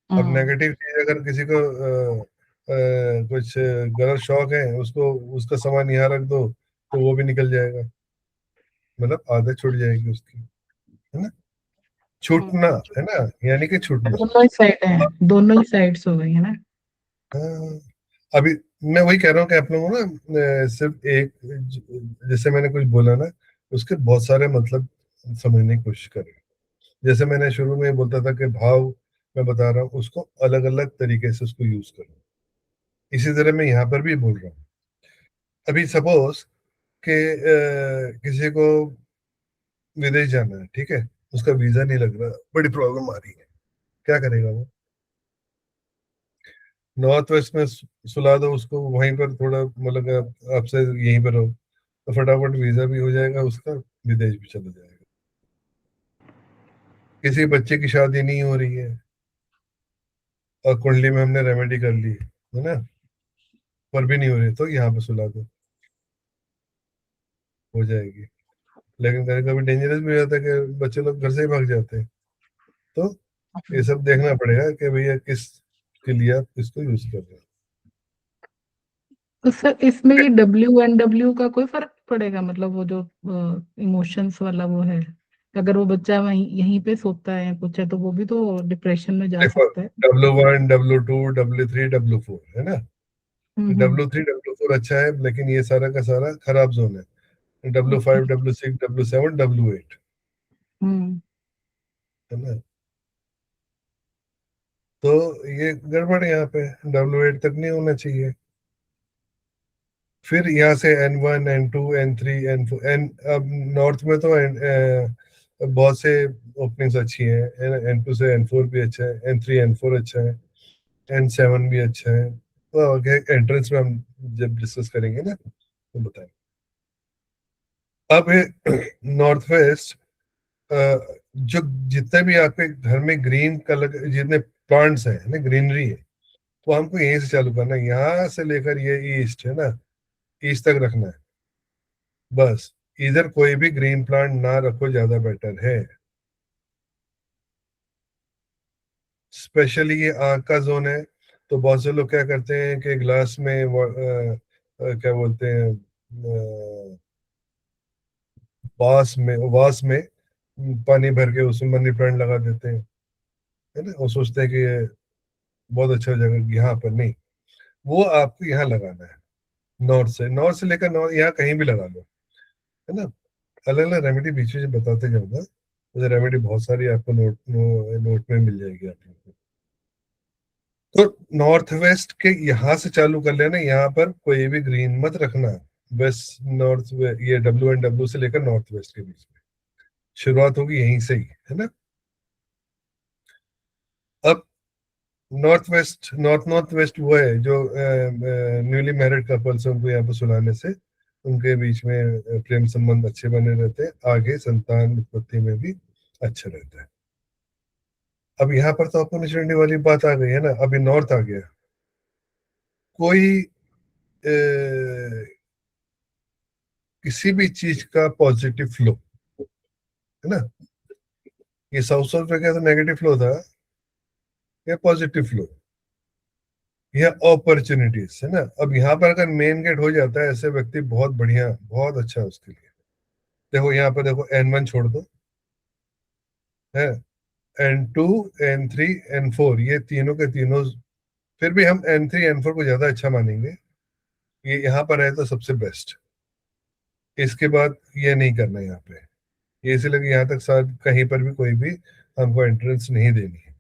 अब
हम्म।
नेगेटिव चीज अगर किसी को कुछ गलत शौक है, उसको उसका सामान यहाँ रख दो तो वो भी निकल जाएगा, मतलब आदत छूट जाएगी उसकी, है ना। छूटना,
हम्म।
है ना, यानी कि छूटना।
दोनों ही साइड है, दोनों ही साइड्स हो गई है ना।
हाँ, अभी मैं वही कह रहा हूँ कि आप लोगों को ना सिर्फ एक जैसे मैंने कुछ बोला ना, उसके बहुत सारे मतलब समझने की कोशिश करें। जैसे मैंने शुरू में बोलता था कि भाव मैं बता रहा हूँ, उसको अलग अलग तरीके से उसको यूज करो। इसी तरह मैं यहाँ पर भी बोल रहा हूँ। अभी सपोज कि किसी को विदेश जाना है, ठीक है, उसका वीजा नहीं लग रहा, बड़ी प्रॉब्लम आ रही है, क्या करेगा वो? नॉर्थ वेस्ट में सुला दो उसको, वहीं पर थोड़ा मतलब आपसे यहीं पर रहो, तो फटाफट वीजा भी हो जाएगा उसका, विदेश भी चला जाएगा। किसी बच्चे की शादी नहीं हो रही है और कुंडली में हमने रेमेडी कर ली है ना, पर भी नहीं हो रही, तो यहाँ पे सुला दो, हो जाएगी। लेकिन कभी कभी डेंजरस भी हो जाता है कि बच्चे लोग घर से ही भाग जाते हैं। तो ये सब देखना पड़ेगा कि भैया किस के लिए आप इसको यूज कर रहे
तो सर इसमें ये WNW का कोई फर्क पड़ेगा, मतलब वो जो इमोशंस वाला वो है, अगर वो बच्चा वहीं यहीं पे सोता है या कुछ है तो वो भी तो डिप्रेशन में जा
देखो।
सकता है।
W1, W2, W3, W4 है ना।
हम्म।
W3, W4 अच्छा है, लेकिन ये सारा का सारा खराब जोन है। W5, W6, W7, W8,
हम्म।
है ना। तो ये गड़बड़ है यहाँ पे, W8 तक नहीं होना चाहिए। फिर यहाँ से N1, N2, N3, N4, अब नॉर्थ में तो बहुत से ओपनिंग्स अच्छी हैं, है ना। N2 से N4 भी अच्छा है, N3, N4 अच्छा है, N7 भी अच्छा है। तो आगे एंट्रेंस में हम जब डिस्कस करेंगे ना तो बताएं। अब नॉर्थ वेस्ट, जो जितने भी आपके घर में ग्रीन कलर जितने प्लांट्स हैं ना, ग्रीनरी है, वो हमको यहीं से चालू करना है, यहाँ से लेकर ये ईस्ट है ना, ईस्ट तक रखना है बस। इधर कोई भी ग्रीन प्लांट ना रखो, ज्यादा बेटर है। स्पेशली ये आँख का जोन है, तो बहुत से लोग क्या करते हैं कि ग्लास में क्या बोलते हैं, वास में पानी भर के उसमें मनी प्लांट लगा देते हैं, है ना। वो सोचते हैं कि ये बहुत अच्छा हो जाएगा, यहाँ पर नहीं, वो आपको यहाँ लगाना है। नॉर्थ से लेकर नॉर्थ, यहाँ कहीं भी लगा लो, है ना। अलग अलग रेमेडी बीच में बताते जाऊंगा, मुझे रेमेडी बहुत सारी आपको नोट में मिल जाएगी आप लोगों को। तो नॉर्थ वेस्ट के यहाँ से चालू कर लेना, यहाँ पर कोई भी ग्रीन मत रखना। वेस्ट नॉर्थ, ये W एंड W से लेकर नॉर्थ वेस्ट के बीच में शुरुआत होगी यहीं से ही, है ना। अब नॉर्थ वेस्ट, नॉर्थ वेस्ट वो है जो न्यूली मैरिड कपल्स हैं, उनको यहाँ पर सुलाने से उनके बीच में प्रेम संबंध अच्छे बने रहते हैं, आगे संतान उत्पत्ति में भी अच्छा रहता है। अब यहाँ पर तो अपॉर्चुनिटी वाली बात आ गई है ना, अभी नॉर्थ आ गया। कोई अ, किसी भी चीज का पॉजिटिव फ्लो, है ना, ये साउथ साउथ में क्या था, नेगेटिव फ्लो था या पॉजिटिव फ्लो, यह अपॉर्चुनिटीज है ना। अब यहाँ पर अगर मेन गेट हो जाता है ऐसे व्यक्ति, बहुत बढ़िया, बहुत अच्छा है उसके लिए। देखो यहाँ पर देखो, N1 छोड़ दो, है N2, N3, N4, ये तीनों के तीनों, फिर भी हम N3 N4 को ज्यादा अच्छा मानेंगे। ये यहाँ पर है तो सबसे बेस्ट, इसके बाद ये नहीं करना यहाँ पे। ये इसलिए कि यहाँ तक शायद कहीं पर भी कोई भी हमको एंट्रेंस नहीं देनी है।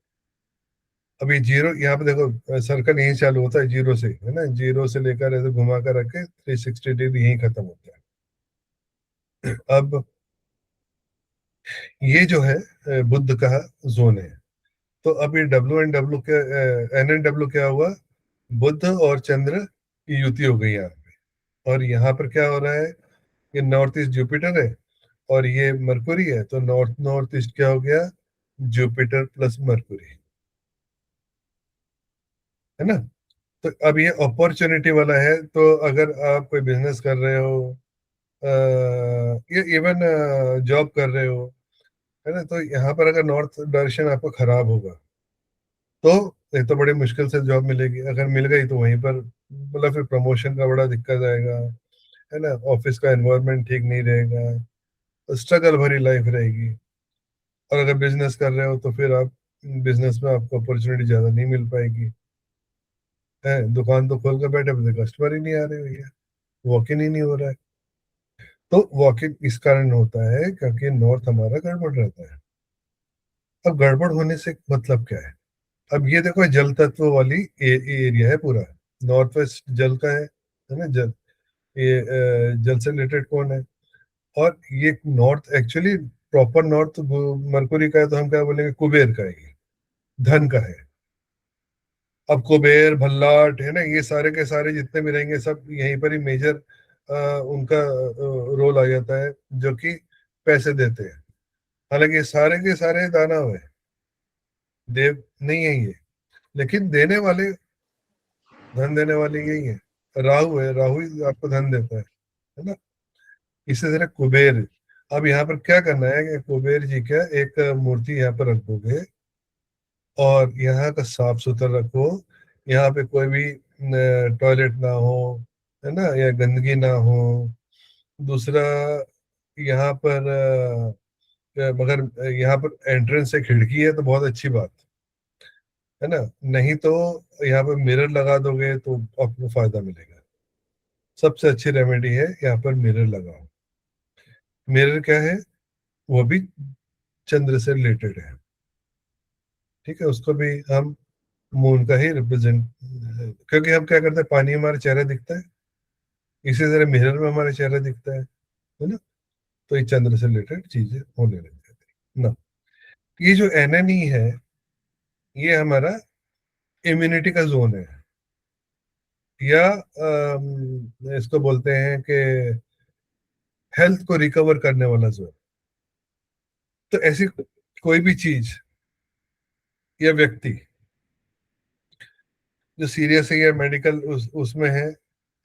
अभी जीरो, यहाँ पे देखो सर्कल यहीं चालू होता है जीरो से, है ना, जीरो से लेकर ऐसे घुमा कर रख के 360 डिग्री यहीं खत्म होता है। अब ये जो है बुद्ध का जोन है। तो अब ये W क्या, NN W क्या हुआ, बुद्ध और चंद्र की युति हो गई यहाँ पे। और यहाँ पर क्या हो रहा है, ये नॉर्थ ईस्ट जुपिटर है और ये मरकुरी है, तो नॉर्थ नॉर्थ ईस्ट क्या हो गया, जुपिटर प्लस मरकुरी, है ना। तो अब ये अपॉर्चुनिटी वाला है, तो अगर आप कोई बिजनेस कर रहे हो, ये इवन जॉब कर रहे हो, है ना, तो यहाँ पर अगर नॉर्थ डायरेक्शन आपको खराब होगा तो एक तो बड़ी मुश्किल से जॉब मिलेगी, अगर मिल गई तो वहीं पर मतलब फिर प्रमोशन का बड़ा दिक्कत आएगा, है ना, ऑफिस का एनवायरनमेंट ठीक नहीं रहेगा, स्ट्रगल भरी लाइफ रहेगी। और अगर बिजनेस कर रहे हो तो फिर आप बिजनेस में आपको अपॉर्चुनिटी ज्यादा नहीं मिल पाएगी, है, दुकान तो खोल कर बैठे, कस्टमर ही नहीं आ रहे भैया, वॉक इन ही नहीं हो रहा है। तो वॉक इन इस कारण होता है क्योंकि नॉर्थ हमारा गड़बड़ रहता है। अब गड़बड़ होने से मतलब क्या है, अब ये देखो जल तत्व वाली एरिया है पूरा, नॉर्थ वेस्ट जल का है ना, जल, ये जल से रिलेटेड कौन है, और ये north actually proper north Mercury का है, तो हम क्या बोलेंगे, कुबेर का है, ये धन का है। अब कुबेर भल्लाट, है ना, ये सारे के सारे जितने भी रहेंगे सब यहीं पर ही मेजर उनका रोल आ जाता है, जो कि पैसे देते हैं। हालांकि ये सारे के सारे दानव है, देव नहीं है ये, लेकिन देने वाले, धन देने वाले यही है, राहु है, राहु ही आपको धन देता है ना। इसी तरह कुबेर, अब यहाँ पर क्या करना है कि कुबेर जी का एक मूर्ति यहाँ पर रख दोगे और यहाँ का साफ सुथरा रखो, यहाँ पे कोई भी टॉयलेट ना हो, है ना, या गंदगी ना हो। दूसरा, यहाँ पर मगर यहाँ पर एंट्रेंस से खिड़की है तो बहुत अच्छी बात, है ना, नहीं तो यहाँ पर मिरर लगा दोगे तो आपको फायदा मिलेगा। सबसे अच्छी रेमेडी है यहाँ पर मिरर लगाओ। मिरर क्या है, वो भी चंद्र से रिलेटेड है, ठीक है, उसको भी हम मून का ही रिप्रेजेंट, क्योंकि हम क्या करते हैं, पानी में हमारा चेहरा दिखता है, इसी तरह मिरर में हमारा चेहरा दिखता है ना। तो ये चंद्र से रिलेटेड चीजें होने लग जाती है ना। ये जो NNE है, ये हमारा इम्यूनिटी का जोन है, या इसको बोलते हैं कि हेल्थ को रिकवर करने वाला जोन। तो ऐसी कोई भी चीज या व्यक्ति जो सीरियस है या मेडिकल उसमें है,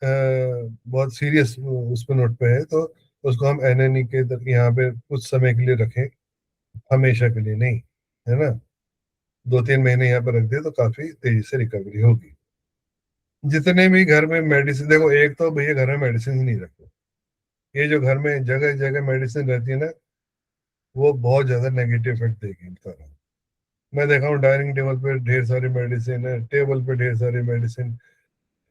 बहुत सीरियस उसमें नोट पे है, तो उसको हम NNE के यहाँ पे कुछ समय के लिए रखें, हमेशा के लिए नहीं, है ना। 2-3 महीने यहाँ पर रख दे तो काफी तेजी से रिकवरी होगी। जितने भी घर में मेडिसिन, देखो एक तो भैया घर में मेडिसिन नहीं रखो, ये जो घर में जगह जगह मेडिसिन रहती है ना, वो बहुत ज्यादा नेगेटिव इफेक्ट देगी इनका। मैं देखा हूँ डाइनिंग टेबल पे ढेर सारी मेडिसिन है, टेबल पे ढेर सारी मेडिसिन।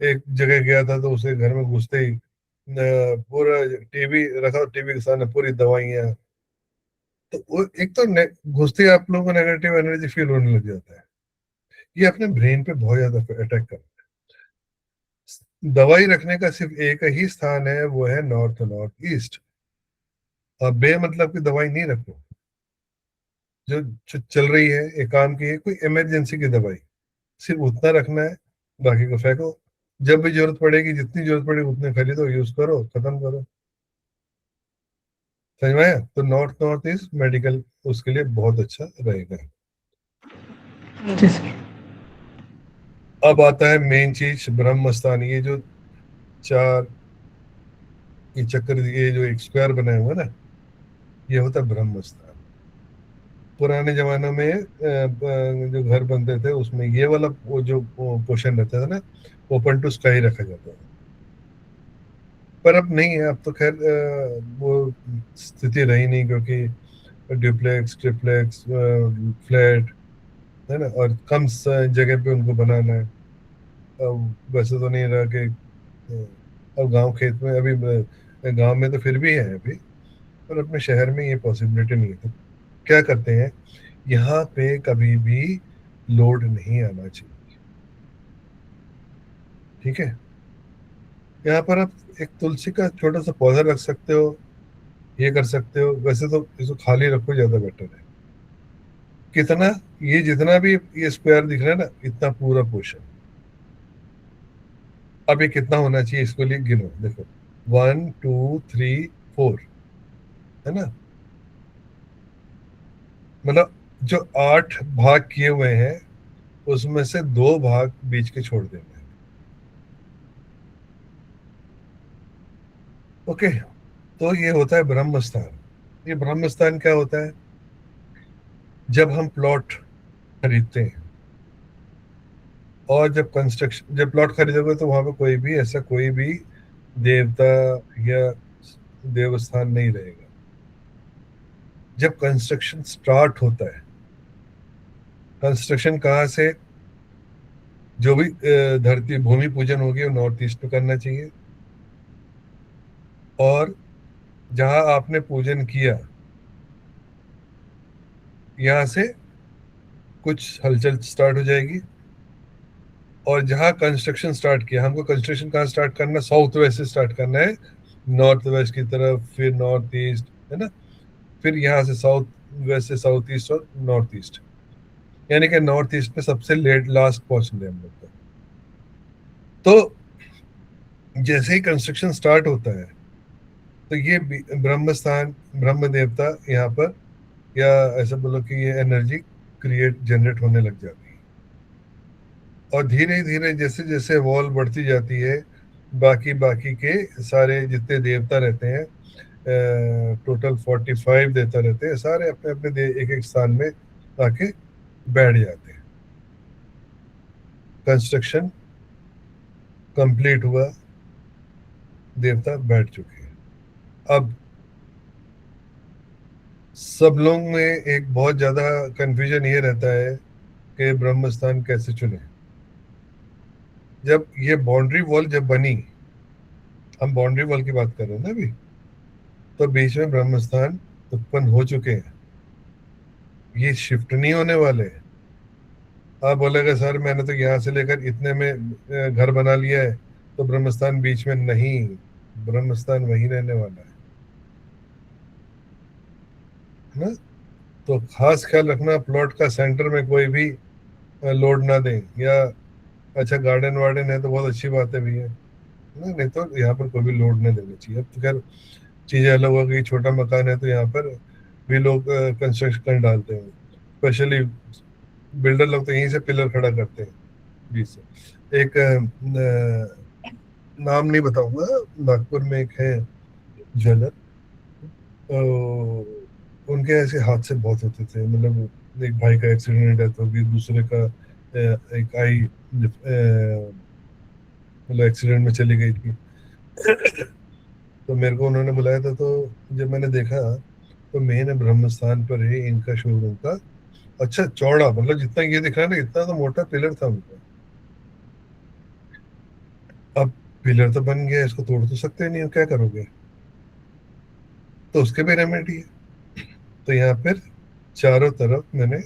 एक जगह गया था तो उसे घर में घुसते ही पूरा टीवी रखा, टीवी के सामने पूरी दवाइयाँ। तो वो एक तो घुसते ही आप लोगों को नेगेटिव एनर्जी फील होने लग जाता है, ये अपने ब्रेन पे बहुत ज्यादा अटैक करता है। दवाई रखने का सिर्फ एक ही स्थान है, वो है नॉर्थ नॉर्थ ईस्ट। अब बे मतलब की दवाई नहीं रखो, जो चल रही है एक काम की है, कोई इमरजेंसी की दवाई, सिर्फ उतना रखना है, बाकी को फेंको। जब भी जरूरत पड़ेगी, जितनी जरूरत पड़ेगी उतने खरीदो, यूज करो, खत्म करो। समझ में आया? तो नॉर्थ नॉर्थ ईस्ट मेडिकल उसके लिए बहुत अच्छा रहेगा।
जैसे
अब आता है मेन चीज, ब्रह्म स्थान। ये जो चार, ये चक्कर, ये जो एक स्क्वायर बनाया हुआ है ना, ये होता है ब्रह्म स्थान। पुराने जमानों में जो घर बनते थे उसमें ये वाला वो जो पोर्शन रहता था ना, ओपन टू स्काई रखा जाता था। पर अब नहीं है, अब तो खैर वो स्थिति रही नहीं, क्योंकि ड्यूप्लेक्स ट्रिप्लेक्स फ्लैट है ना, और कम जगह पे उनको बनाना है। अब वैसे तो नहीं रहा कि अब गांव खेत में अभी गांव में तो फिर भी है अभी, पर अपने शहर में ये पॉसिबिलिटी नहीं है। तो क्या करते हैं, यहाँ पे कभी भी लोड नहीं आना चाहिए। ठीक है, यहाँ पर आप एक तुलसी का छोटा सा पौधा रख सकते हो, ये कर सकते हो। वैसे तो इसको खाली रखो, ज्यादा बेटर है। कितना, ये जितना भी ये स्क्वायर दिख रहा है ना, इतना पूरा पोर्शन। अब ये कितना होना चाहिए, इसको लिए गिनो, देखो 1 2 3 4, है ना। मतलब जो 8 भाग किए हुए हैं, उसमें से 2 भाग बीच के छोड़ देना है। ओके, तो ये होता है ब्रह्म स्थान। ये ब्रह्म स्थान क्या होता है, जब हम प्लॉट खरीदते हैं, और जब प्लॉट खरीदोगे तो वहां पे कोई भी ऐसा कोई भी देवता या देवस्थान नहीं रहेगा। जब कंस्ट्रक्शन स्टार्ट होता है, कंस्ट्रक्शन कहाँ से, जो भी धरती भूमि पूजन होगी वो नॉर्थ ईस्ट में करना चाहिए। और जहां आपने पूजन किया, यहाँ से कुछ हलचल स्टार्ट हो जाएगी। और जहां कंस्ट्रक्शन स्टार्ट किया, हमको कंस्ट्रक्शन कहाँ स्टार्ट करना, साउथ वेस्ट से स्टार्ट करना है, नॉर्थ वेस्ट की तरफ, फिर नॉर्थ ईस्ट, है ना। फिर यहाँ से साउथ वेस्ट से साउथ ईस्ट और नॉर्थ ईस्ट, यानी कि नॉर्थ ईस्ट में सबसे लेट लास्ट पहुंचना है हम लोग को। तो जैसे ही कंस्ट्रक्शन स्टार्ट होता है, तो ये ब्रह्म स्थान, ब्रह्म देवता यहाँ पर, या ऐसा बोलो कि ये एनर्जी क्रिएट जनरेट होने लग जाती है। और धीरे धीरे जैसे जैसे वॉल बढ़ती जाती है, बाकी बाकी के सारे जितने देवता रहते हैं, टोटल 45 देवता रहते हैं, सारे अपने अपने एक एक स्थान में आके बैठ जाते हैं। कंस्ट्रक्शन कंप्लीट हुआ, देवता बैठ चुके हैं। अब सब लोग में एक बहुत ज्यादा कंफ्यूजन ये रहता है कि ब्रह्म स्थान कैसे चुने। जब ये बाउंड्री वॉल जब बनी, हम बाउंड्री वॉल की बात कर रहे हैं ना अभी, तो बीच में ब्रह्म स्थान उत्पन्न हो चुके हैं, ये शिफ्ट नहीं होने वाले। आप बोलेगा सर मैंने तो यहाँ से लेकर इतने में घर बना लिया है, तो ब्रह्मस्थान बीच में नहीं, ब्रह्मस्थान वहीं रहने वाला है ना। तो खास ख्याल रखना, प्लॉट का सेंटर में कोई भी लोड ना दें, या अच्छा गार्डन वार्डन है तो बहुत अच्छी बात है भैया, नहीं नहीं तो यहाँ पर कोई भी लोड नहीं देना चाहिए। अब तो खैर चीजें अलग हो गई, छोटा मकान है तो यहाँ पर भी लोग कंस्ट्रक्शन कर डालते हैं, स्पेशली बिल्डर लोग तो यहीं से पिलर खड़ा करते हैं बीच से। एक नाम नहीं बताऊंगा, नागपुर में एक है ज्वेलर, उनके ऐसे हादसे बहुत होते थे। मतलब एक भाई का एक्सीडेंट, डेथ हो गई, दूसरे का एक आई मतलब एक्सीडेंट में चली गई थी। तो मेरे को उन्होंने बुलाया था, तो जब मैंने देखा, तो मेन ब्रह्म स्थान पर ही इनका शोरूम का अच्छा चौड़ा, मतलब जितना ये दिख रहा है ना, इतना तो मोटा पिलर था उनका। अब पिलर तो बन गया, इसको तोड़ तो सकते नहीं हो, क्या करोगे। तो उसके भी रेमेडी है। तो यहाँ पर चारों तरफ मैंने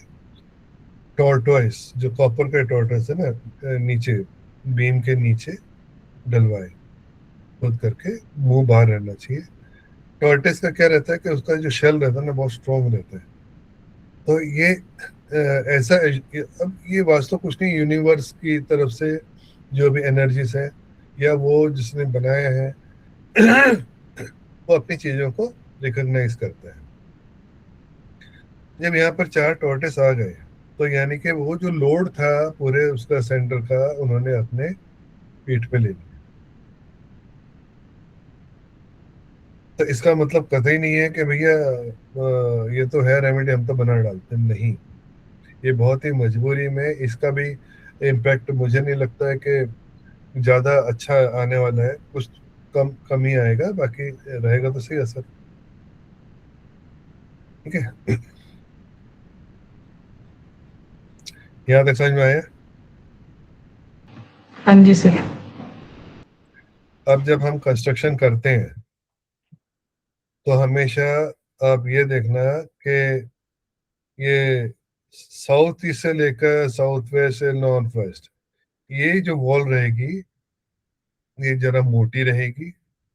टॉर्टोइस, जो कॉपर का टॉर्टोइस है ना, नीचे बीम के नीचे डलवाए, खुद करके, मुंह बाहर रहना चाहिए। टॉर्टोइस का क्या रहता है कि उसका जो शेल रहता है ना, बहुत स्ट्रॉन्ग रहता है। तो ये ऐसा, अब ये वास्तव कुछ नहीं, यूनिवर्स की तरफ से जो भी एनर्जीज है, या वो जिसने बनाया है वो अपनी चीजों को रिकॉग्नाइज करता है। जब यहाँ पर 4 टॉर्टेस आ गए, तो यानी कि वो जो लोड था पूरे उसका सेंटर का, उन्होंने अपने पीठ पे ले लिया। तो इसका मतलब कतई नहीं है कि भैया ये तो है रेमेडी, हम तो बना डालते हैं। नहीं, ये बहुत ही मजबूरी में, इसका भी इम्पैक्ट मुझे नहीं लगता है कि ज्यादा अच्छा आने वाला है, कुछ कम कम ही आएगा, बाकी रहेगा तो सही असर। ठीक है, यहाँ तक समझ में आया।
हाँ जी सर।
अब जब हम कंस्ट्रक्शन करते हैं तो हमेशा आप ये देखना कि ये साउथ ईस्ट से लेकर साउथ वेस्ट से नॉर्थ वेस्ट, ये जो वॉल रहेगी ये जरा मोटी रहेगी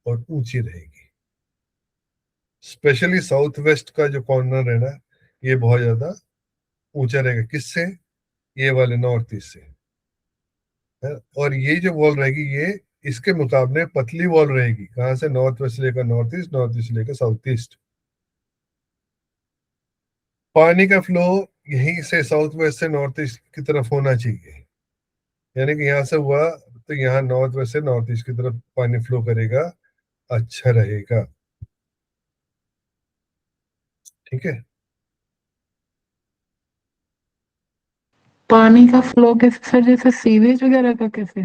और ऊंची रहेगी। स्पेशली साउथ वेस्ट का जो कॉर्नर है ना, ये बहुत ज्यादा ऊंचा रहेगा। किससे? ये वाले नॉर्थ ईस्ट से है। और ये जो वॉल रहेगी ये इसके मुकाबले पतली वॉल रहेगी। कहाँ से? नॉर्थ वेस्ट से लेकर नॉर्थ ईस्ट, नॉर्थ ईस्ट से लेकर साउथ ईस्ट। पानी का फ्लो यहीं से साउथ वेस्ट से नॉर्थ ईस्ट की तरफ होना चाहिए, यानी कि यहाँ से हुआ तो यहाँ नॉर्थ वेस्ट से नॉर्थ ईस्ट की तरफ पानी फ्लो करेगा, अच्छा रहेगा। ठीक है।
पानी का फ्लो कैसे सर, जैसे सीवेज वगैरह का कैसे?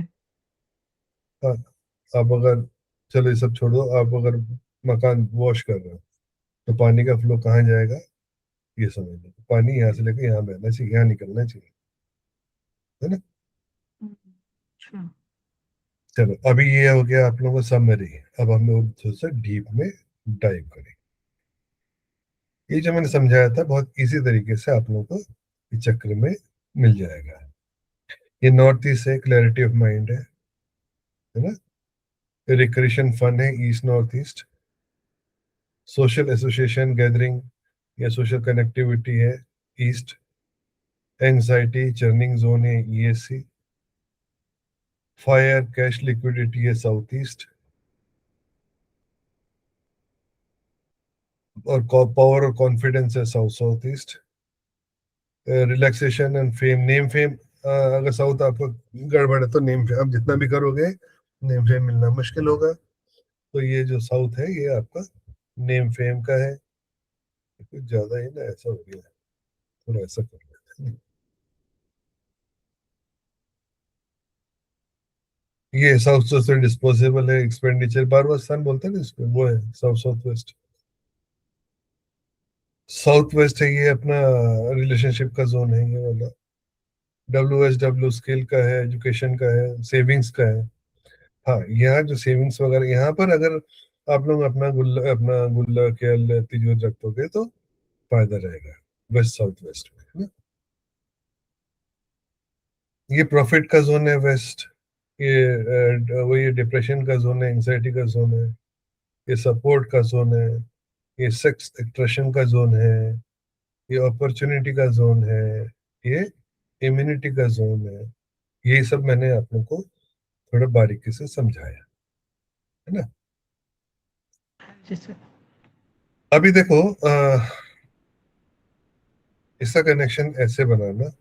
हाँ, आप अगर, चलो ये सब छोड़ो, आप अगर मकान वॉश कर रहे हो तो पानी का फ्लो कहाँ जाएगा, ये समझ लो। पानी यहाँ से लेकर यहाँ बहना चाहिए, यहाँ निकलना चाहिए, है ना।
अच्छा।
चलो अभी ये हो गया आप लोगों को समरी। अब हम लोग थोड़ा सा डीप में डाइव करें। ये जो मैंने समझाया था बहुत इजी तरीके से आप लोगों को इस चक्र में मिल जाएगा। ये नॉर्थ ईस्ट है, क्लैरिटी ऑफ माइंड है ना। रिक्रिएशन फन है east north east. Social association gathering या सोशल कनेक्टिविटी है ईस्ट। एंजाइटी चर्निंग जोन है ईएससी। फायर कैश लिक्विडिटी है साउथ ईस्ट। और पावर और कॉन्फिडेंस है south south east. Relaxation and fame, name fame, अगर साउथ आपको गड़बड़ है तो नेम फेम, आप जितना भी करोगे नेम फेम मिलना मुश्किल होगा। तो ये जो साउथ है ये आपका नेम फेम का है। कुछ ज्यादा ही ना ऐसा हो गया, थोड़ा ऐसा कर लेते हैं। ये साउथ सोशल डिस्पोजेबल है एक्सपेंडिचर, बार बार स्थान बोलते हैं ना इसको, वो है south south west. South west है ये अपना रिलेशनशिप का जोन है ये वाला। डब्ल्यू स्किल का है, एजुकेशन का है, सेविंग्स का है। हाँ, यहाँ जो सेविंग्स वगैरह, यहाँ पर अगर आप लोग अपना गुल्ला केल तिजोरी रखोगे तो फायदा रहेगा वेस्ट साउथ वेस्ट में, है ना। ये प्रॉफिट का जोन है वेस्ट। वो ये डिप्रेशन का जोन है, एंजाइटी का जोन है। ये सपोर्ट का जोन है। ये सेक्स एक्ट्रेशन का जोन है। ये अपॉर्चुनिटी का जोन है। ये इम्यूनिटी का जोन है। ये सब मैंने आप लोग को थोड़ा बारीकी से समझाया, है ना।
जी सर।
अभी देखो, इसका कनेक्शन ऐसे बनाना।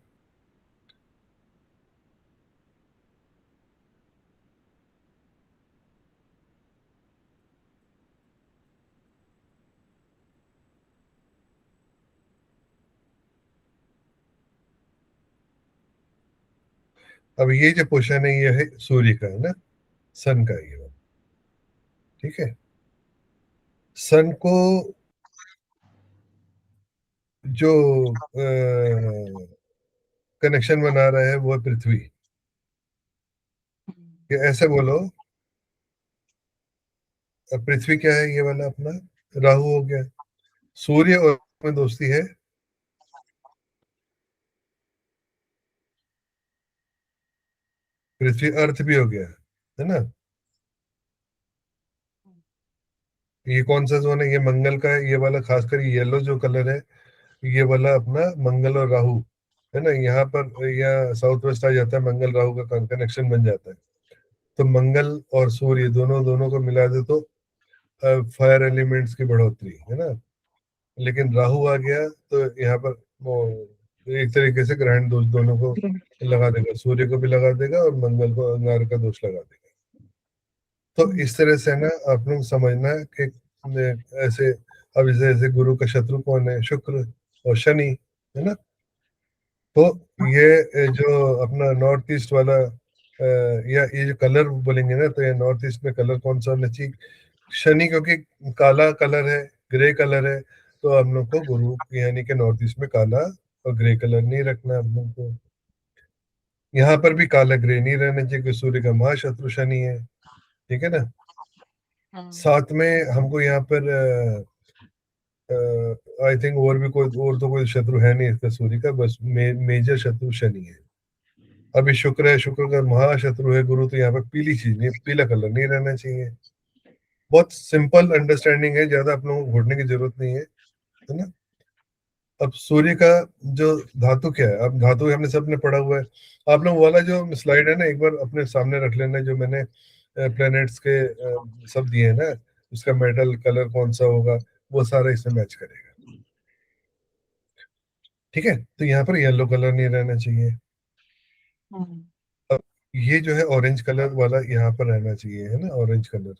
अब ये जो पोर्शन है ये है सूर्य का, है ना, सन का ये वाला। ठीक है। सन को जो कनेक्शन बना रहा है वो है पृथ्वी। ये ऐसे बोलो, पृथ्वी क्या है, ये वाला अपना राहु हो गया। सूर्य और में दोस्ती है, पृथ्वी अर्थ भी हो गया, है ना। ये कौन सा जोन है? ये मंगल का है, ये वाला खासकर येलो जो कलर है ये वाला अपना मंगल और राहु, है ना। यहाँ पर यहाँ साउथ वेस्ट आ जाता है, मंगल राहु का कनेक्शन बन जाता है। तो मंगल और सूर्य दोनों दोनों को मिला दे तो फायर एलिमेंट्स की बढ़ोतरी, है ना। लेकिन राहु आ गया तो यहाँ पर वो एक तरीके से ग्रहण दोष दोनों को लगा देगा, सूर्य को भी लगा देगा और मंगल को अंगार का दोष लगा देगा। तो इस तरह से ना आप लोग समझना कि ऐसे, अब जैसे ऐसे गुरु का शत्रु कौन है? शुक्र और शनि, है ना। तो ये जो अपना नॉर्थ ईस्ट वाला या ये जो कलर बोलेंगे ना, तो ये नॉर्थ ईस्ट में कलर कौन सा होना चाहिए? शनि, क्योंकि काला कलर है, ग्रे कलर है, तो हम लोग को गुरु यानी कि नॉर्थ ईस्ट में काला और ग्रे कलर नहीं रखना हम लोग को। यहाँ पर भी काला ग्रे नहीं रहना चाहिए, क्योंकि सूर्य का महाशत्रु शनि है, ठीक है ना। साथ में हमको यहाँ पर आई थिंक और भी कोई और तो कोई शत्रु है नहीं इसका सूर्य का, बस मेजर शत्रु शनि है। अभी शुक्र है, शुक्र का महाशत्रु है गुरु, तो यहाँ पर पीली चीज नहीं, पीला कलर नहीं रहना चाहिए। बहुत सिंपल अंडरस्टैंडिंग है, ज्यादा आप लोगों को घोटने की जरूरत नहीं है ना। अब सूर्य का जो धातु क्या है, अब धातु हमने सबने पढ़ा हुआ है। आप लोग वाला जो स्लाइड है ना, एक बार अपने सामने रख लेना, जो मैंने प्लैनेट्स के सब दिए हैं ना, उसका मेटल कलर कौन सा होगा, वो सारा इसमें मैच करेगा, ठीक है। तो यहाँ पर येलो कलर नहीं रहना चाहिए। अब ये जो है ऑरेंज कलर वाला यहाँ पर रहना चाहिए, है ना, ऑरेंज कलर।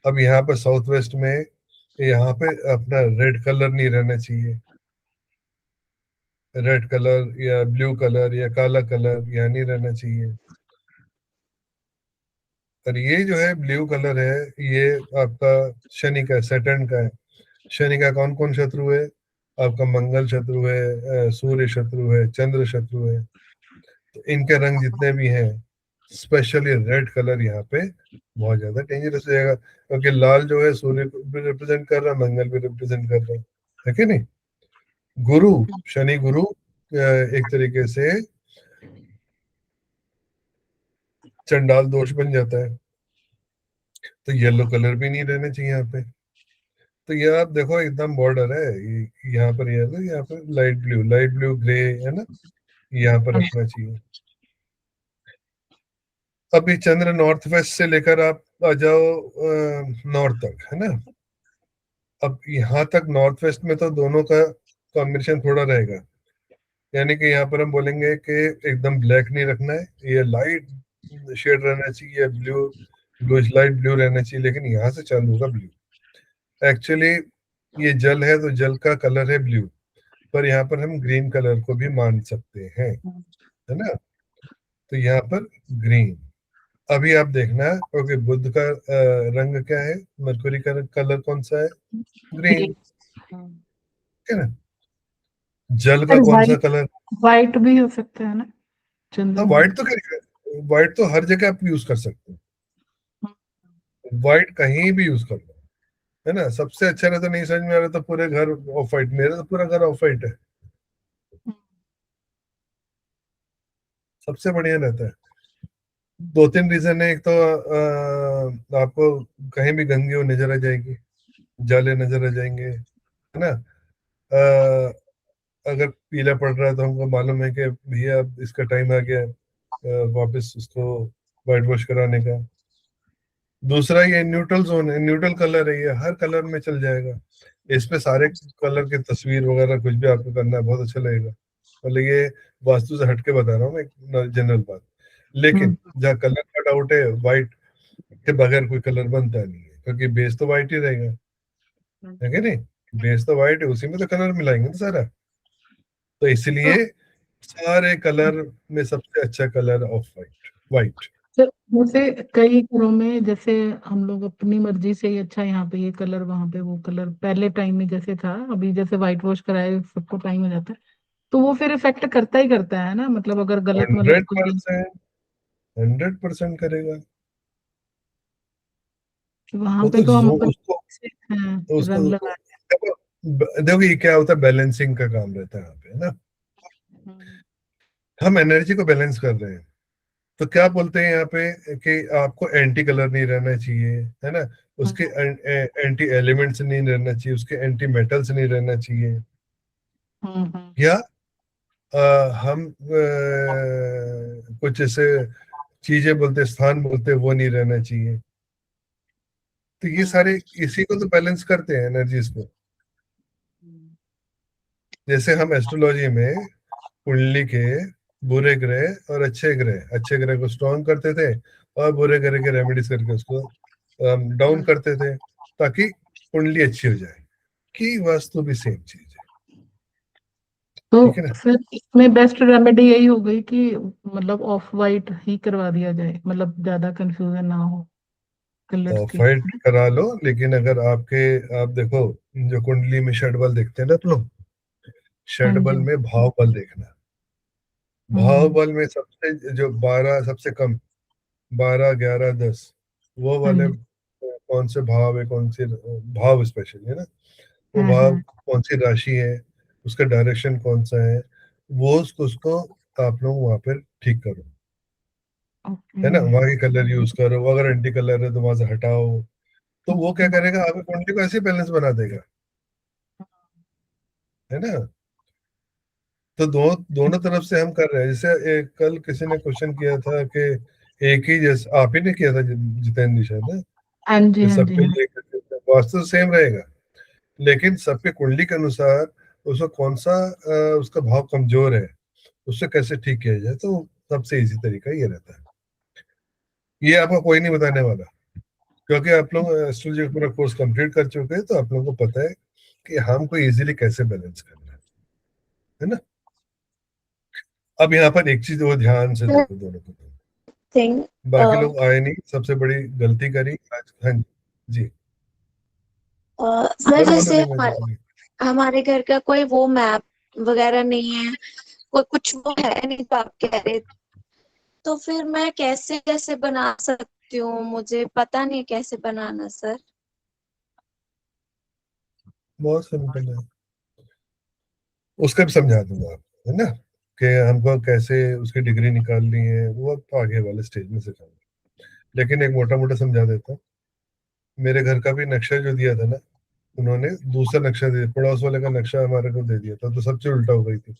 अब यहाँ पर साउथ वेस्ट में यहाँ पे अपना रेड कलर नहीं रहना चाहिए। रेड कलर या ब्लू कलर या काला कलर यहाँ नहीं रहना चाहिए। और ये जो है ब्लू कलर है, ये आपका शनि का, सैटर्न का है। शनि का कौन कौन शत्रु है? आपका मंगल शत्रु है, सूर्य शत्रु है, चंद्र शत्रु है। तो इनके रंग जितने भी हैं, स्पेशली रेड कलर यहाँ पे बहुत ज्यादा डेंजरस हो जाएगा, क्योंकि लाल जो है सूर्य को भी रिप्रेजेंट कर रहा है, मंगल भी रिप्रेजेंट कर रहा है कि नहीं। गुरु, शनि गुरु एक तरीके से चंडाल दोष बन जाता है। तो येलो कलर भी नहीं रहना चाहिए यहाँ पे। तो ये आप देखो एकदम बॉर्डर है, यहाँ पर ये है, यहाँ पर लाइट ब्लू ग्रे, है ना, यहाँ पर रखना चाहिए। अभी चंद्र नॉर्थ वेस्ट से लेकर आप आ जाओ नॉर्थ तक, है ना। अब यहाँ तक नॉर्थ वेस्ट में तो दोनों का कॉम्बिनेशन थोड़ा रहेगा, यानी कि यहाँ पर हम बोलेंगे कि एकदम ब्लैक नहीं रखना है, ये लाइट शेड रहना चाहिए, ब्लू ब्लू लाइट ब्लू रहना चाहिए, लेकिन यहाँ से चालू होगा ब्लू। एक्चुअली ये जल है, तो जल का कलर है ब्लू, पर यहाँ पर हम ग्रीन कलर को भी मान सकते हैं, है ना। तो यहाँ पर ग्रीन। अभी आप देखना, क्योंकि बुध का रंग क्या है, मरकुरी का कलर कौन सा है? ग्रीन, है ना। जल का कौन सा
वाइट,
कलर?
वाइट भी हो सकता है ना
हाँ,
चंद्रमा।
व्हाइट तो करेगा, व्हाइट तो हर जगह आप यूज कर सकते हो, व्हाइट कहीं भी यूज कर लो, है ना। सबसे अच्छा रहता, नहीं समझ में आ रहा तो पूरे घर ऑफ व्हाइट, मेरा तो पूरा घर ऑफ व्हाइट है, सबसे बढ़िया रहता है। दो तीन रीजन है, एक तो आपको कहीं भी गंदगी हो नजर आ जाएगी, जाले नजर आ जाएंगे, है ना। अ, अगर पीला पड़ रहा है तो हमको मालूम है कि भैया अब इसका टाइम आ गया है, वापस उसको वाइट वॉश कराने का। दूसरा, ये न्यूट्रल जोन है, न्यूट्रल कलर है, ये हर कलर में चल जाएगा। इस पे सारे कलर की तस्वीर वगैरह कुछ भी आपको करना है, बहुत अच्छा लगेगा। मतलब ये वास्तु से हटके बता रहा हूँ मैं, एक जनरल बात। लेकिन जहाँ कलर कट आउट है, व्हाइट के बगैर कोई कलर बनता नहीं है, क्योंकि बेस तो व्हाइट ही रहेगा, है कि नहीं। बेस तो व्हाइट है, उसी में तो कलर मिलाएंगे ना सारा। तो इसलिए सारे कलर में सबसे अच्छा कलर ऑफ व्हाइट, व्हाइट।
तो जैसे कई घरों में, जैसे हम लोग अपनी मर्जी से ही, अच्छा यहाँ पे ये कलर, वहां पे वो कलर, पहले टाइम में जैसे था, अभी जैसे व्हाइट वॉश कराए सबको टाइम हो जाता है, तो वो फिर इफेक्ट करता ही करता है ना, मतलब अगर गलत मतलब
100%, 100% करेगा।
वहां
वो
पे
तो
तो हम
जो
अपन
उसको
से, हाँ,
उसको
रंग लगा।
देखो ये क्या होता है, बैलेंसिंग का काम रहता है यहाँ पे, है ना। हम एनर्जी को बैलेंस कर रहे हैं, तो क्या बोलते हैं यहाँ पे कि आपको एंटी कलर नहीं रहना चाहिए, है ना। उसके एंटी एलिमेंट्स नहीं रहना चाहिए, उसके एंटी मेटल्स नहीं रहना चाहिए, या हम कुछ ऐसे चीजें बोलते, स्थान बोलते, वो नहीं रहना चाहिए। तो ये सारे इसी को तो बैलेंस करते हैं, एनर्जीज को। जैसे हम एस्ट्रोलॉजी में कुंडली के बुरे ग्रह और अच्छे ग्रह को स्ट्रॉन्ग करते थे, और बुरे ग्रह के रेमेडीज करके उसको डाउन करते थे, ताकि कुंडली अच्छी हो जाए, कि वास्तु भी सेम चीज है।
तो
ठीक है ना?
फिर इसमें बेस्ट रेमेडी यही हो गई कि मतलब ऑफ वाइट ही करवा दिया जाए, मतलब ज्यादा कंफ्यूजन ना हो कलर्स
और
की।
फाइट करा लो, लेकिन अगर आपके, आप देखो, जो कुंडली में षड बल देखते हैं ना आप लोग,
हाँ
षड बल
जी।
में भाव बल देखना। भाव
हम्म।
बल में सबसे जो 12 सबसे कम, 12 11 10, वो
हाँ
वाले
जी।
कौन से भाव है, कौन से भाव स्पेशल है ना, वो भाव
हम्म।
कौन सी राशि है, उसका डायरेक्शन कौन सा है, वो उसको आप लोग वहां पर ठीक करो,
ओके।
है ना। वहां के कलर यूज करो, अगर एंटी कलर है तो वहां से हटाओ। तो वो क्या करेगा, आपकी कुंडली को ऐसे बैलेंस बना देगा, है ना। तो दोनों तरफ से हम कर रहे हैं। जैसे कल किसी ने क्वेश्चन किया था कि एक ही, जैसे आप ही ने किया था जितेंद्र निशा ने,
हाँ जी।
कि
हाँ जी।
सबके
हाँ।
लिए वास्तु सेम रहेगा, लेकिन सबके कुंडली के अनुसार उसको कौन सा उसका भाव कमजोर है, उससे कैसे ठीक किया जाए। तो सबसे इजी तरीका ये रहता है। ये आपको कोई नहीं बताने वाला, क्योंकि आप लोग एस्ट्रोलॉजी का पूरा कोर्स कंप्लीट कर चुके हैं, तो आप लोगों को पता है कि हमको इजीली कैसे बैलेंस करना है ना। अब यहाँ पर एक चीज वो ध्यान से देखो दोनों को,
थिंग
बाकी लोग आए नहीं, सबसे बड़ी गलती करी आज। हाँ जी,
सर
बोलो बोलो
जैसे
रीमा जी, बोलिए।
हमारे घर का कोई वो मैप वगैरह नहीं है, कोई कुछ वो है नहीं तो आप कह रहे, तो फिर मैं कैसे कैसे बना सकती हूँ, मुझे पता नहीं कैसे बनाना सर।
बहुत सिंपल है, उसका भी समझा दूंगा आपको, है ना, कि हमको कैसे उसकी डिग्री निकालनी है, वो अब आगे वाले स्टेज में सिखाऊंगा। लेकिन एक मोटा मोटा समझा देता हूँ। मेरे घर का भी नक्शा जो दिया था ना, उन्होंने दूसरा नक्शा दे, पड़ोस वाले का नक्शा हमारे को दे दिया था, तो सब चीज उल्टा हो गई थी।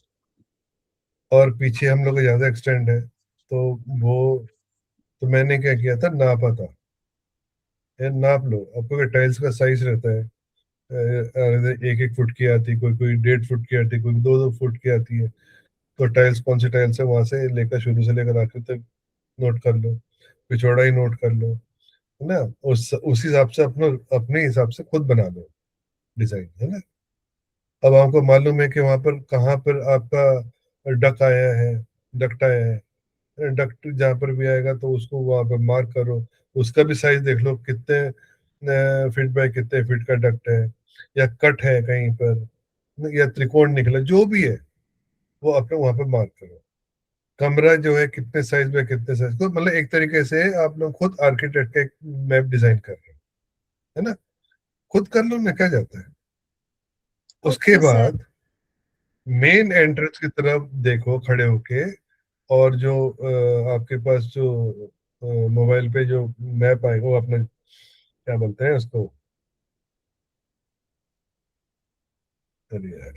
और पीछे हम लोग का ज्यादा एक्सटेंड है, तो वो, तो मैंने क्या किया था, नापा था। ये नाप लो, आपको टाइल्स का साइज रहता है, एक एक फुट की आती, कोई कोई 1.5 फुट की आती, कोई 2 2 फुट की आती है। तो टाइल्स कौन सी टाइल्स है, वहां से लेकर, शुरू से लेकर आखिर तक नोट कर लो, फिर चौड़ाई नोट कर लो, है ना। उस हिसाब से अपने अपने हिसाब से खुद बना लो डिजाइन, है ना। अब आपको मालूम है कि वहां पर कहाँ पर आपका डक आया है, डक्ट आया है, डक्ट जहाँ पर भी आएगा तो उसको वहां पर मार्क करो। उसका भी साइज देख लो, कितने फीट बाय कितने फीट का डक्ट है, या कट है कहीं पर, या त्रिकोण निकला, जो भी है वो अपने वहां पर मार्क करो। कमरा जो है कितने साइज में, कितने साइज को, मतलब एक तरीके से आप लोग खुद आर्किटेक्ट का एक मैप डिजाइन कर रहे हो, है ना। खुद कर लो ना, क्या जाता है। उसके
ओके सर।
बाद मेन एंट्रेंस की तरफ देखो खड़े होके, और जो आपके पास जो मोबाइल पे जो मैप आएगा, वो अपने क्या बोलते हैं उसको, अरे यार,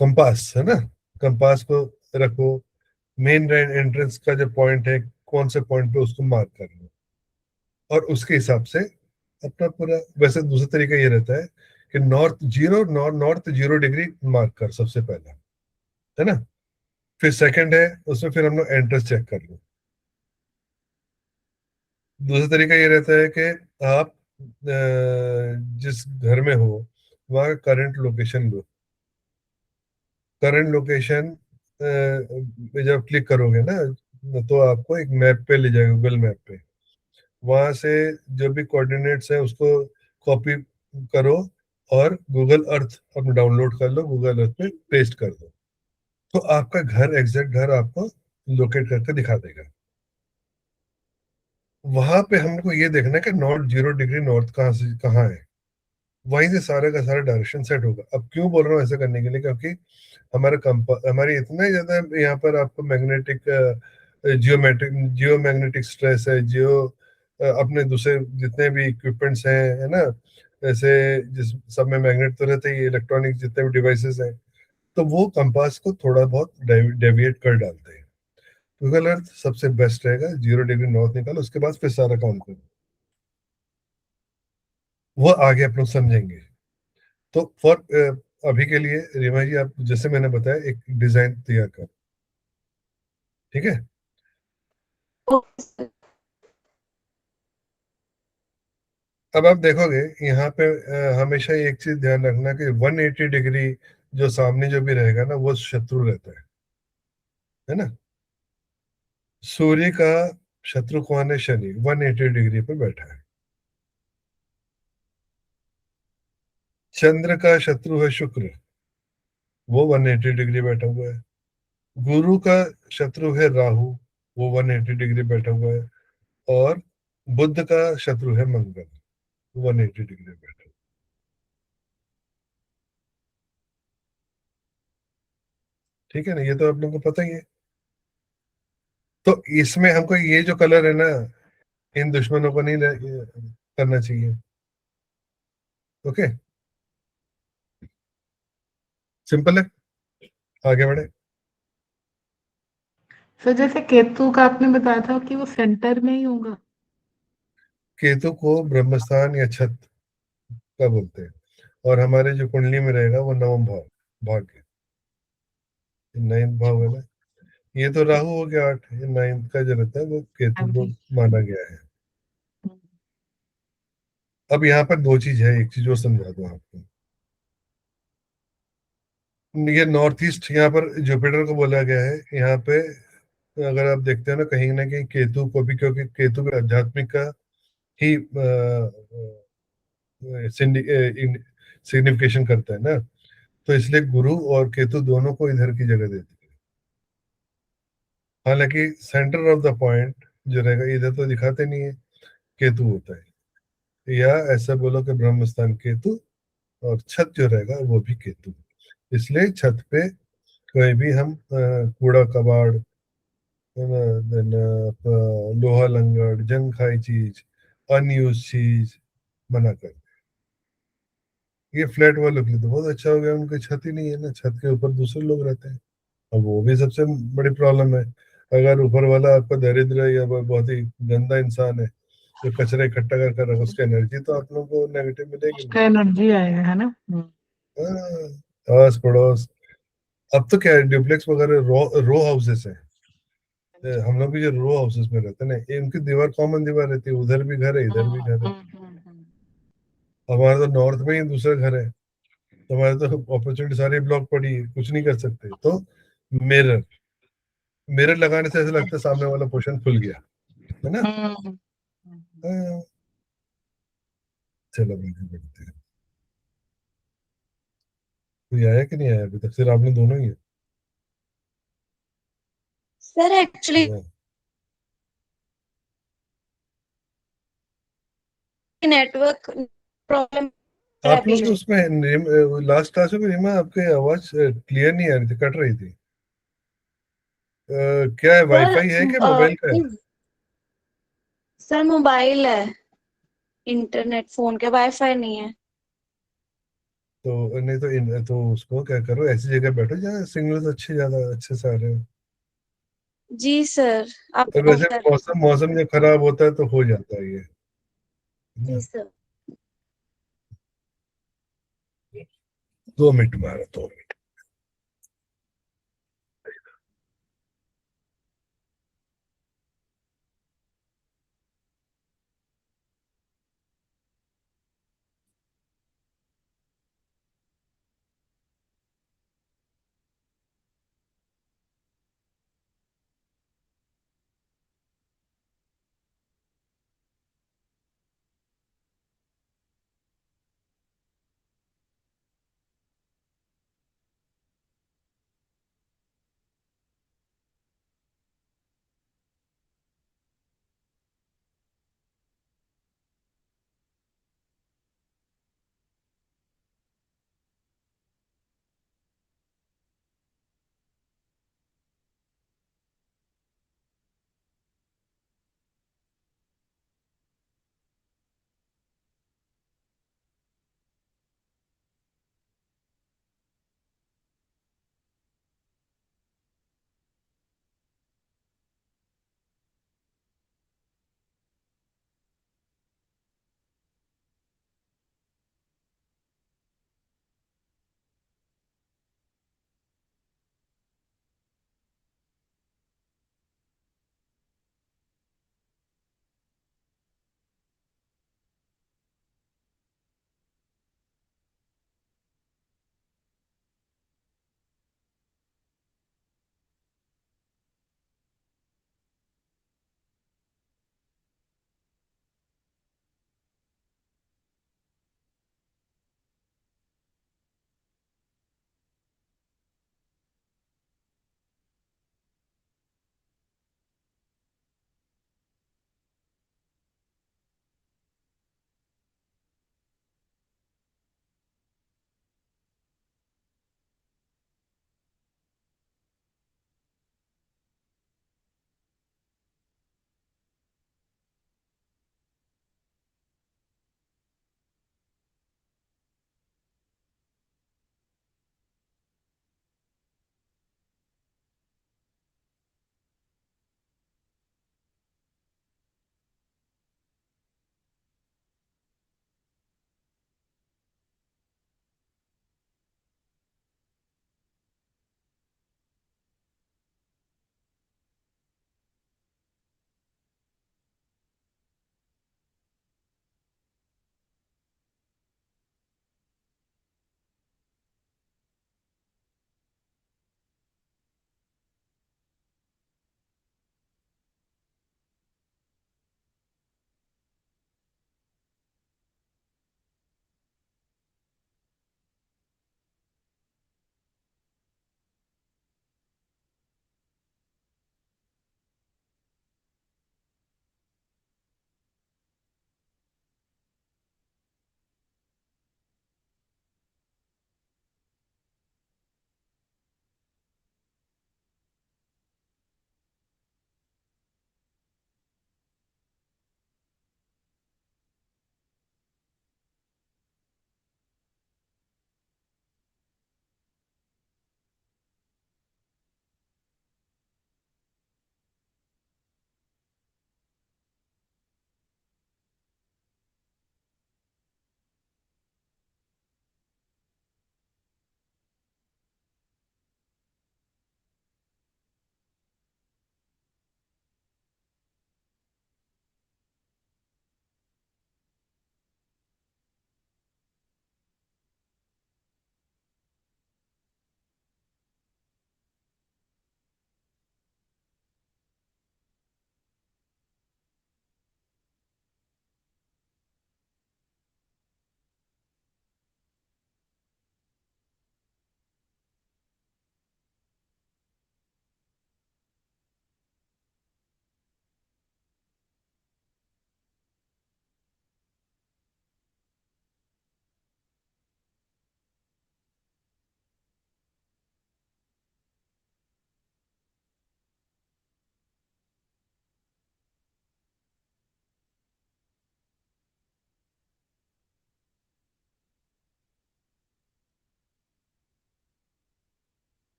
कंपास, है ना। कंपास को रखो, मेन एंट्रेंस का जो पॉइंट है, कौन से पॉइंट पे, उसको मार्क कर लो। और उसके हिसाब से अपना पूरा, वैसे दूसरा तरीका ये रहता है कि नॉर्थ 0 डिग्री मार्क कर सबसे पहला, है ना। फिर सेकंड है, उसमें फिर हम लोग एंट्रेंस चेक कर लो। दूसरा तरीका ये रहता है कि आप जिस घर में हो, वहाँ का करंट लोकेशन लो। करंट लोकेशन पे जब क्लिक करोगे ना, तो आपको एक मैप पे ले जाएगा, गूगल मैप पे। वहां से जो भी कोऑर्डिनेट्स है उसको कॉपी करो, और गूगल अर्थ अपने डाउनलोड कर लो, गूगल अर्थ पे पेस्ट कर दो। तो आपका घर, एग्जैक्ट घर आपको लोकेट करके दिखा देगा। वहां पे हमको ये देखना है कि नॉर्थ 0 डिग्री नॉर्थ कहाँ से कहाँ है, वहीं से सारे का सारा डायरेक्शन सेट होगा। अब क्यों बोल रहा हूँ ऐसा करने के लिए, क्योंकि हमारी इतना ज्यादा यहाँ पर आपको मैग्नेटिक, जियो मैग्नेटिक स्ट्रेस है, अपने दूसरे जितने भी इक्विपमेंट्स हैं, है ना, ऐसे जिस सब में मैग्नेट तो रहते ही, इलेक्ट्रॉनिक जितने भी डिवाइसेस हैं, तो वो कंपास को थोड़ा बहुत डेविएट कर डालते हैं। गूगल अर्थ सबसे बेस्ट रहेगा, 0 डिग्री नॉर्थ निकालो, उसके बाद फिर सारा काम करो। वो आगे आप लोग समझेंगे। तो अभी के लिए रीमा जी, आप जैसे मैंने बताया, एक डिजाइन तैयार कर, ठीक है।
Okay sir.
अब आप देखोगे यहाँ पे हमेशा एक चीज ध्यान रखना कि 180 डिग्री जो सामने जो भी रहेगा ना वो शत्रु रहता है ना। सूर्य का शत्रु कौन है? शनि 180 डिग्री पे बैठा है। चंद्र का शत्रु है शुक्र, वो 180 डिग्री बैठा हुआ है। गुरु का शत्रु है राहु, वो 180 डिग्री बैठा हुआ है। और बुध का शत्रु है मंगल, 180 डिग्री बैठा हुआ है। ठीक है ना, ये तो आप लोगों को पता ही है। तो इसमें हमको ये जो कलर है ना, इन दुश्मनों को नहीं करना चाहिए। ओके, सिंपल है, आगे बढ़े।
सर जैसे केतु का आपने बताया था कि वो सेंटर में ही होगा।
केतु को ब्रह्मस्थान या छत का बोलते हैं, और हमारे जो कुंडली में रहेगा वो नवम भाव, भाग्य, नाइन्थ भाव है ना। ये तो राहु हो गया 8, ये नाइन्थ का जो रहता है वो
हाँ
केतु को
जी।
माना गया है। अब यहाँ पर दो चीज है, एक चीज और समझा दूं आपको। ये नॉर्थ ईस्ट यहाँ पर जुपिटर को बोला गया है यहाँ पे। अगर आप देखते हो ना कहीं केतु को भी, क्योंकि केतु भी आध्यात्मिक का ही सिग्निफिकेशन करता है ना, तो इसलिए गुरु और केतु दोनों को इधर की जगह देते हैं। हालांकि सेंटर ऑफ द पॉइंट जो रहेगा इधर तो दिखाते नहीं है, केतु होता है। या ऐसा बोलो कि ब्रह्म स्थान केतु, और छत जो रहेगा वो भी केतु। इसलिए छत पे कोई भी हम कूड़ा कबाड़, है ना, देन लोहा लंगड़, जंग खाई चीज, अनयूज चीज मना कर। ये फ्लैट वालों के लिए तो बहुत अच्छा हो गया, उनकी छत ही नहीं है ना, छत के ऊपर दूसरे लोग रहते हैं। अब वो भी सबसे बड़ी प्रॉब्लम है। अगर ऊपर वाला आपका दरिद्र है या बहुत ही गंदा इंसान है जो कचरा इकट्ठा कर कर रखा, उसकी एनर्जी तो आप लोगों को नेगेटिव मिलेगी
उसका
मिलेगी।
एनर्जी आएगा है ना।
हाँ, आस पड़ोस। अब तो क्या है, ड्यूप्लेक्स वगैरह रो रो हाउसेस हैं। हम लोग भी जो रो हाउसेस में रहते हैं ना, इनकी दीवार कॉमन दीवार रहती है, उधर भी घर है इधर भी घर है। हमारे तो नॉर्थ में ही दूसरा घर है, तो हमारे तो अपॉर्चुनिटी सारी ब्लॉक पड़ी है, कुछ नहीं कर सकते। तो मिरर मिरर लगाने से ऐसा लगता है सामने वाला पोर्शन खुल गया, है ना।
हम्म।
हाँ, चलो आगे बढ़ते हैं। कोई आया कि नहीं आया अभी तक? सिर्फ आपने दोनों ही है
सर एक्चुअली
या?
नेटवर्क प्रॉब्लम है
आप
बीच
लोग
में।
उसमें लास्ट क्लास में रिमा आपकी आवाज क्लियर नहीं आ रही थी, कट रही थी। क्या है,
सर
वाईफाई है क्या मोबाइल का है?
सर मोबाइल है, इंटरनेट फोन के, वाईफाई नहीं है।
तो नहीं तो तो उसको क्या करो, ऐसी जगह बैठो जहाँ सिग्नल अच्छे, ज्यादा अच्छे से आ रहे हो।
जी सर, आप
और
फोन
वैसे
कर।
मौसम मौसम जब खराब होता है तो हो जाता है ये, है
जी
ना।
सर।
2 मिनट मारा, 2 मिनट।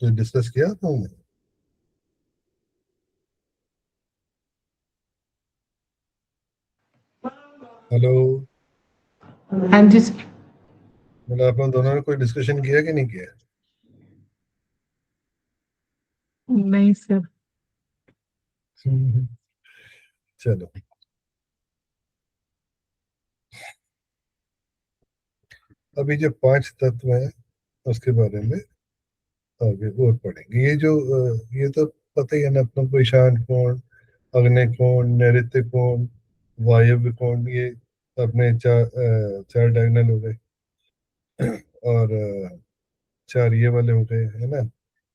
तो डिस्कस किया था हमने। हेलो।
हाँ जी सर।
मतलब आप लोग दोनों ने कोई डिस्कशन किया कि नहीं किया?
नहीं सर।
हम्म, चलो। अभी जो पांच तत्व हैं उसके बारे में आगे और पढ़ेंगे। ये तो पता ही है ना अपना को, ईशान कोण, अग्नि कोण, नैऋत्य कोण, वायव्य कोण, ये अपने चार डायगोनल हो गए। और चार ये वाले हो गए है ना,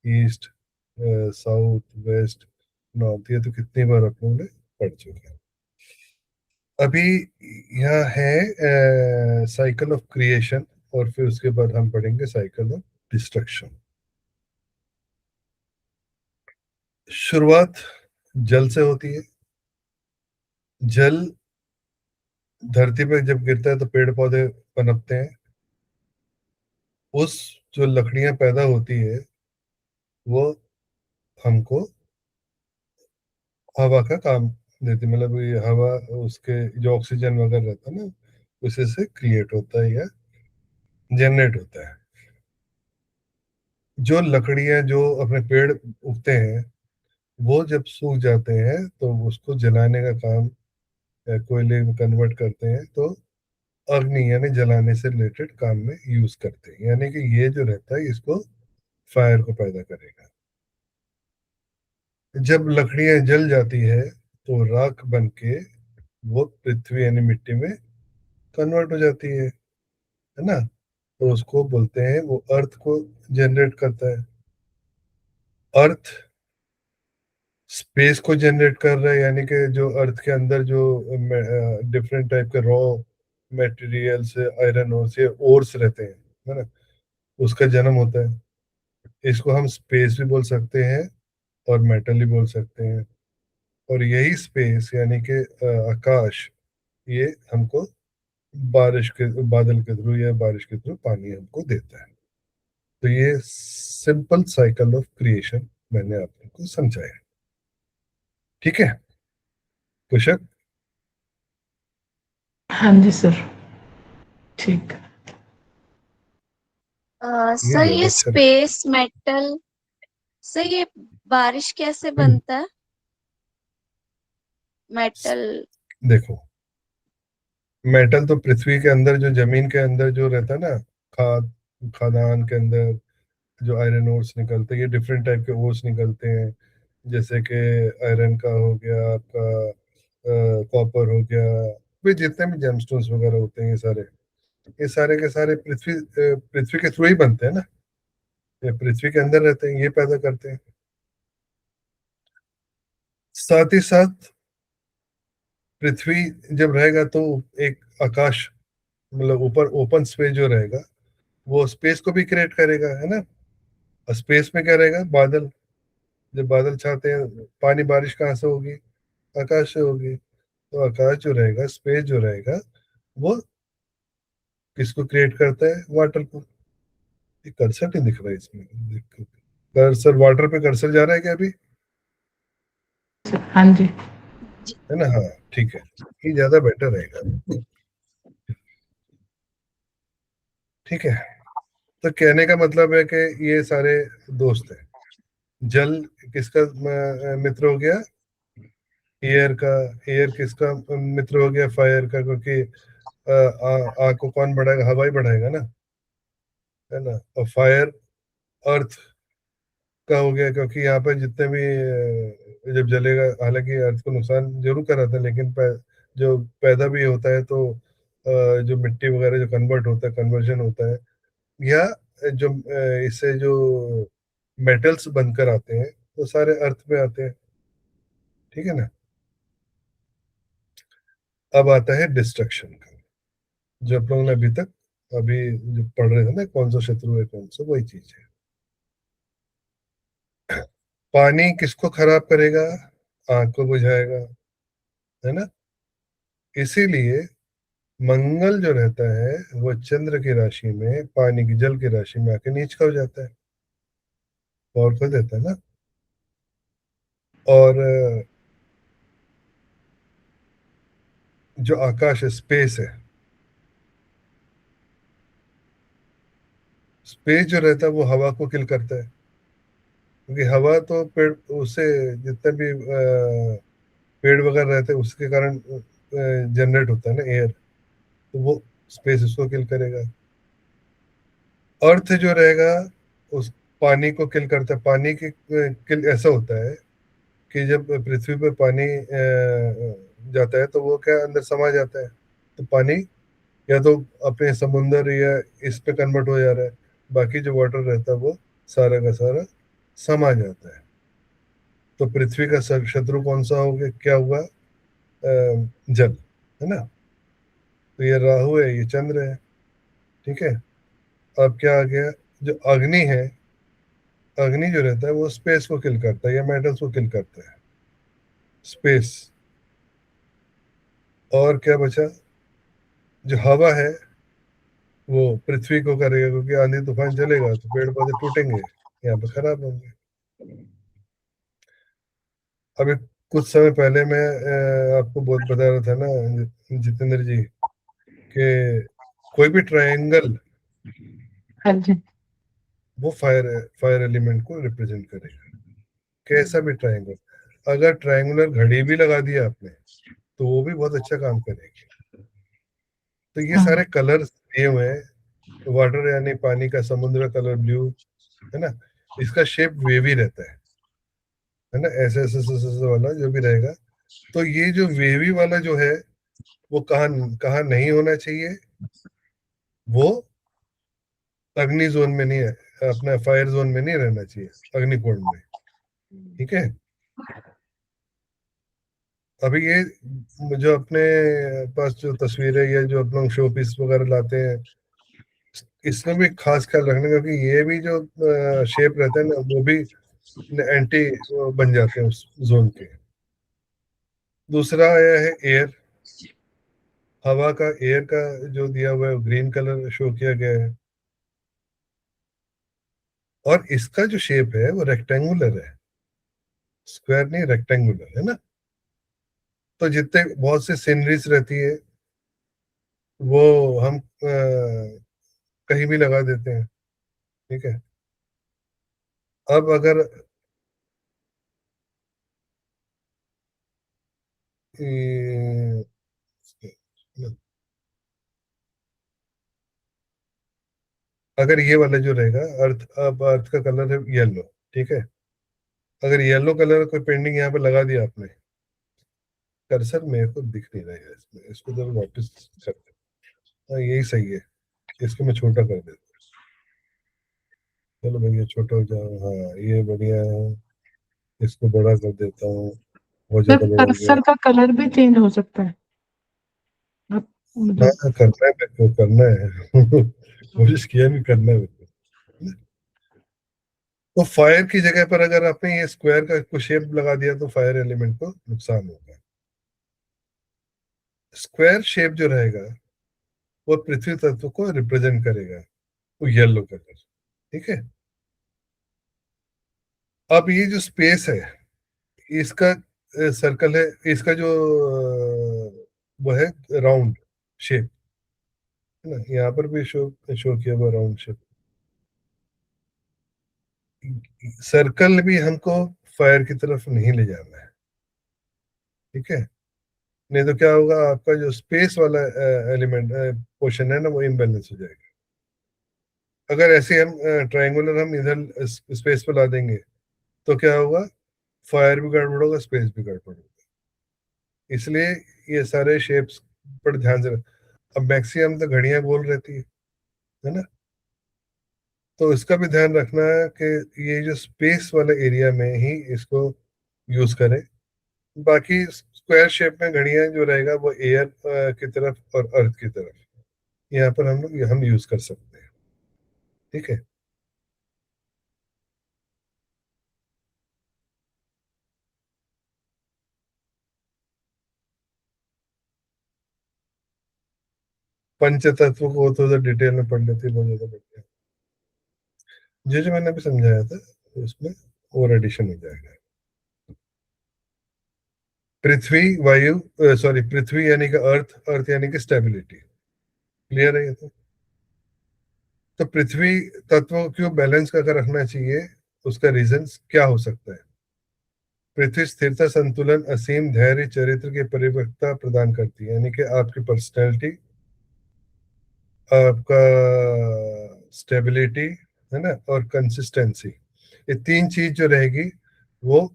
ईस्ट, साउथ, वेस्ट, नॉर्थ। ये तो कितनी बार आप लोगों ने पढ़ चुके हैं। अभी यहाँ है साइकिल ऑफ क्रिएशन, और फिर उसके बाद हम पढ़ेंगे साइकिल ऑफ डिस्ट्रक्शन। शुरुआत जल से होती है। जल धरती पर जब गिरता है तो पेड़ पौधे पनपते हैं। उस जो लकड़ियां पैदा होती है वो हमको हवा का काम देती, मतलब ये हवा, उसके जो ऑक्सीजन वगैरह रहता है ना, उसी से क्रिएट होता है या जनरेट होता है। जो लकड़ियां जो अपने पेड़ उगते हैं वो जब सूख जाते हैं तो उसको जलाने का काम कोयले में कन्वर्ट करते हैं, तो अग्नि यानी जलाने से रिलेटेड काम में यूज करते हैं। यानी कि ये जो रहता है इसको फायर को पैदा करेगा। जब लकड़ियां जल जाती है तो राख बन के वो पृथ्वी यानी मिट्टी में कन्वर्ट हो जाती है ना। तो उसको बोलते हैं, वो अर्थ को जनरेट करता है। अर्थ स्पेस को जनरेट कर रहा है, यानी कि जो अर्थ के अंदर जो डिफरेंट टाइप के रॉ मटेरियल्स, आयरन ओर्स, ये ओर्स रहते हैं, है ना, उसका जन्म होता है। इसको हम स्पेस भी बोल सकते हैं और मेटल भी बोल सकते हैं। और यही स्पेस यानी कि आकाश, ये हमको बारिश के बादल के थ्रू या बारिश के थ्रू पानी हमको देता है। तो ये सिंपल साइकिल ऑफ क्रिएशन मैंने आप लोगों को समझाया। ठीक है कुशल?
हाँ जी सर। ठीक।
ये
सर
ज्यादा
ये
अच्छा रहेगा।
स्पेस मेटल, सर ये बारिश कैसे
हम्म,
बनता है? मेटल।
देखो, मेटल तो पृथ्वी के अंदर, जो जमीन के अंदर जो रहता है ना, खाद खादान के अंदर जो आयरन ओर्स निकलते हैं, ये डिफरेंट टाइप के ओर्स निकलते हैं। जैसे कि आयरन का हो गया आपका, कॉपर हो गया, वे जितने भी जेमस्टोन्स वगैरह होते हैं, ये सारे के सारे पृथ्वी के थ्रू ही बनते हैं ना। ये पृथ्वी के अंदर रहते हैं, ये पैदा करते हैं। साथ ही साथ पृथ्वी जब रहेगा तो एक आकाश, मतलब ऊपर ओपन स्पेस जो रहेगा, वो स्पेस को भी क्रिएट करेगा, है ना। और स्पेस में क्या रहेगा? बादल। जब बादल छाते हैं, पानी बारिश कहाँ से होगी? आकाश से होगी। तो आकाश जो रहेगा, स्पेस जो रहेगा, वो किसको क्रिएट करता है? वाटर को। ये कर्सर नहीं दिख रहा है इसमें, कर्सर वाटर पे कर्सर जा रहा है क्या अभी?
हाँ जी।
जी।
है ना, हाँ। ठीक है, ये ज्यादा बेटर रहेगा। ठीक है। तो कहने का मतलब है कि ये सारे दोस्त हैं। जल किसका मित्र हो गया? एयर का। एयर किसका मित्र हो गया? फायर का, क्योंकि आग को कौन बढ़ाएगा? हवा ही बढ़ाएगा ना, है ना। और फायर अर्थ का हो गया, क्योंकि यहाँ पे जितने भी जब जलेगा, हालांकि अर्थ को नुकसान जरूर कराता है, लेकिन जो पैदा भी होता है, तो जो मिट्टी वगैरह जो कन्वर्ट होता है, कन्वर्जन होता है, या जो इससे जो मेटल्स बनकर आते हैं, वो सारे अर्थ में आते हैं। ठीक है ना। अब आता है डिस्ट्रक्शन का, जो आप लोगों ने अभी जो पढ़ रहे थे ना, कौन सा शत्रु है कौन सा, वही चीज है। पानी किसको खराब करेगा? आग को बुझाएगा, है ना। इसीलिए मंगल जो रहता है वो चंद्र की राशि में, पानी की जल की राशि में आके नीच का हो जाता है। पावर को देता है ना। और जो आकाश है, स्पेस है, स्पेस जो रहता है वो हवा को किल करता है, क्योंकि हवा तो पेड़, उससे जितने भी पेड़ वगैरह रहते हैं उसके कारण जनरेट होता है ना एयर, तो वो स्पेस उसको किल करेगा। अर्थ जो रहेगा उस पानी को किल करता है। पानी की किल ऐसा होता है कि जब पृथ्वी पर पानी जाता है तो वो क्या अंदर समा जाता है, तो पानी या तो अपने समुंदर या इस पे कन्वर्ट हो जा रहा है, बाकी जो वाटर रहता है वो सारा का सारा समा जाता है। तो पृथ्वी का शत्रु कौन सा हो गया, क्या हुआ, जल, है ना। तो ये राहु है, ये चंद्र है, ठीक है। अब क्या आ गया, जो अग्नि है, अग्नि जो रहता है वो स्पेस को किल करता है या मेटल्स को किल करता है, स्पेस। और क्या बचा, जो हवा है वो पृथ्वी को करेगा, क्योंकि आंधी तूफान चलेगा तो पेड़ पौधे टूटेंगे, यहाँ पे खराब होंगे। अभी कुछ समय पहले मैं आपको बहुत बता रहा था ना, जितेंद्र जी, कि कोई भी ट्रायंगल
हाँ जी।
वो फायर एलिमेंट को रिप्रेजेंट करेगा, कैसा भी ट्रायंगल। अगर ट्रायंगुलर घड़ी भी लगा दिया आपने तो वो भी बहुत अच्छा काम करेगी। तो ये
हाँ।
सारे कलर्स दिए हुए हैं। वाटर यानी पानी का, समुद्र का कलर ब्लू, है ना। इसका शेप वेवी रहता है ना, ऐसे ऐसे ऐसे ऐसे वाला जो भी रहेगा। तो ये जो वेवी वाला जो है वो कहाँ कहाँ नहीं होना चाहिए, वो अग्नि जोन में नहीं है, अपना फायर जोन में नहीं रहना चाहिए, अग्निकोण में, ठीक है। अभी ये जो अपने पास जो तस्वीरें या जो अपना शो पीस वगैरह लाते हैं, इसमें भी खास ख्याल रखने का, कि ये भी जो शेप रहता है ना वो भी एंटी बन जाते हैं उस जोन के। दूसरा आया है एयर, हवा का, एयर का जो दिया हुआ है ग्रीन कलर शो किया गया है। और इसका जो शेप है वो रेक्टेंगुलर है, स्क्वायर नहीं, रेक्टेंगुलर है ना। तो जितने बहुत से सीनरीज रहती है वो हम कहीं भी लगा देते हैं, ठीक है। अब अगर अ, अगर ये वाला जो रहेगा अर्थ, अब अर्थ का कलर है येलो, ठीक है। अगर येलो कलर कोई पेंटिंग यहाँ पे लगा दिया आपने, कर्सर मेरे को दिख नहीं रहा है इसमें, इसको जरा वापस कर दे। हाँ यही सही है, इसको मैं छोटा कर देता हूँ। चलो भैया छोटा हो जाओ, हाँ ये बढ़िया है। इसको बड़ा कर देता हूँ, बहुत
सिर्फ
ज्यादा बड़ा हो गया।
कर्सर का कलर भी चेंज हो सकता है। अब
हाँ
मतलब
करना है मेरे को, करना है कोशिश किया भी करना है मेरे को। तो फायर की जगह पर अगर आपने ये स्क्वायर का कुछ शेप लगा दिया तो फायर एलिमेंट को नुकसान होगा। स्क्वायर शेप जो रहेगा वो पृथ्वी तत्व को रिप्रेजेंट करेगा, वो येलो कलर, ठीक है। अब ये जो स्पेस है, इसका सर्कल है, इसका जो वो है राउंड शेप, है ना। यहाँ पर भी शो शो किया हुआ राउंड शेप। सर्कल भी हमको फायर की तरफ नहीं ले जाना है, ठीक है। नहीं तो क्या होगा, आपका जो स्पेस वाला एलिमेंट पोर्शन है ना वो इम्बेलेंस हो जाएगा। अगर ऐसे हम ट्रायंगुलर हम इधर स्पेस पे ला देंगे तो क्या होगा, फायर भी गड़बड़ होगा, स्पेस भी गड़बड़ होगा। इसलिए ये सारे शेप्स पर ध्यान से अब मैक्सिमम तो घड़ियां गोल रहती है ना। तो इसका भी ध्यान रखना है कि ये जो स्पेस वाले एरिया में ही इसको यूज करें। बाकी स्क्वायर शेप में घड़ियां जो रहेगा वो एयर की तरफ और अर्थ की तरफ, यहाँ पर हम यूज कर सकते हैं, ठीक है। पंच तत्व को तो डिटेल में पढ़ लेते, बहुत ज्यादा बढ़िया। जो जो मैंने अभी समझाया था तो उसमें और एडिशन हो जाएगा। पृथ्वी वायु सॉरी पृथ्वी यानी कि अर्थ, अर्थ यानी कि स्टेबिलिटी। क्लियर है ये तो पृथ्वी तत्व क्यों बैलेंस करके रखना चाहिए, उसका रीजन क्या हो सकता है? पृथ्वी स्थिरता, संतुलन, असीम धैर्य, चरित्र की परिपक्वता प्रदान करती है, यानी कि आपकी पर्सनैलिटी, आपका स्टेबिलिटी, है ना, और कंसिस्टेंसी, ये तीन चीज जो रहेगी वो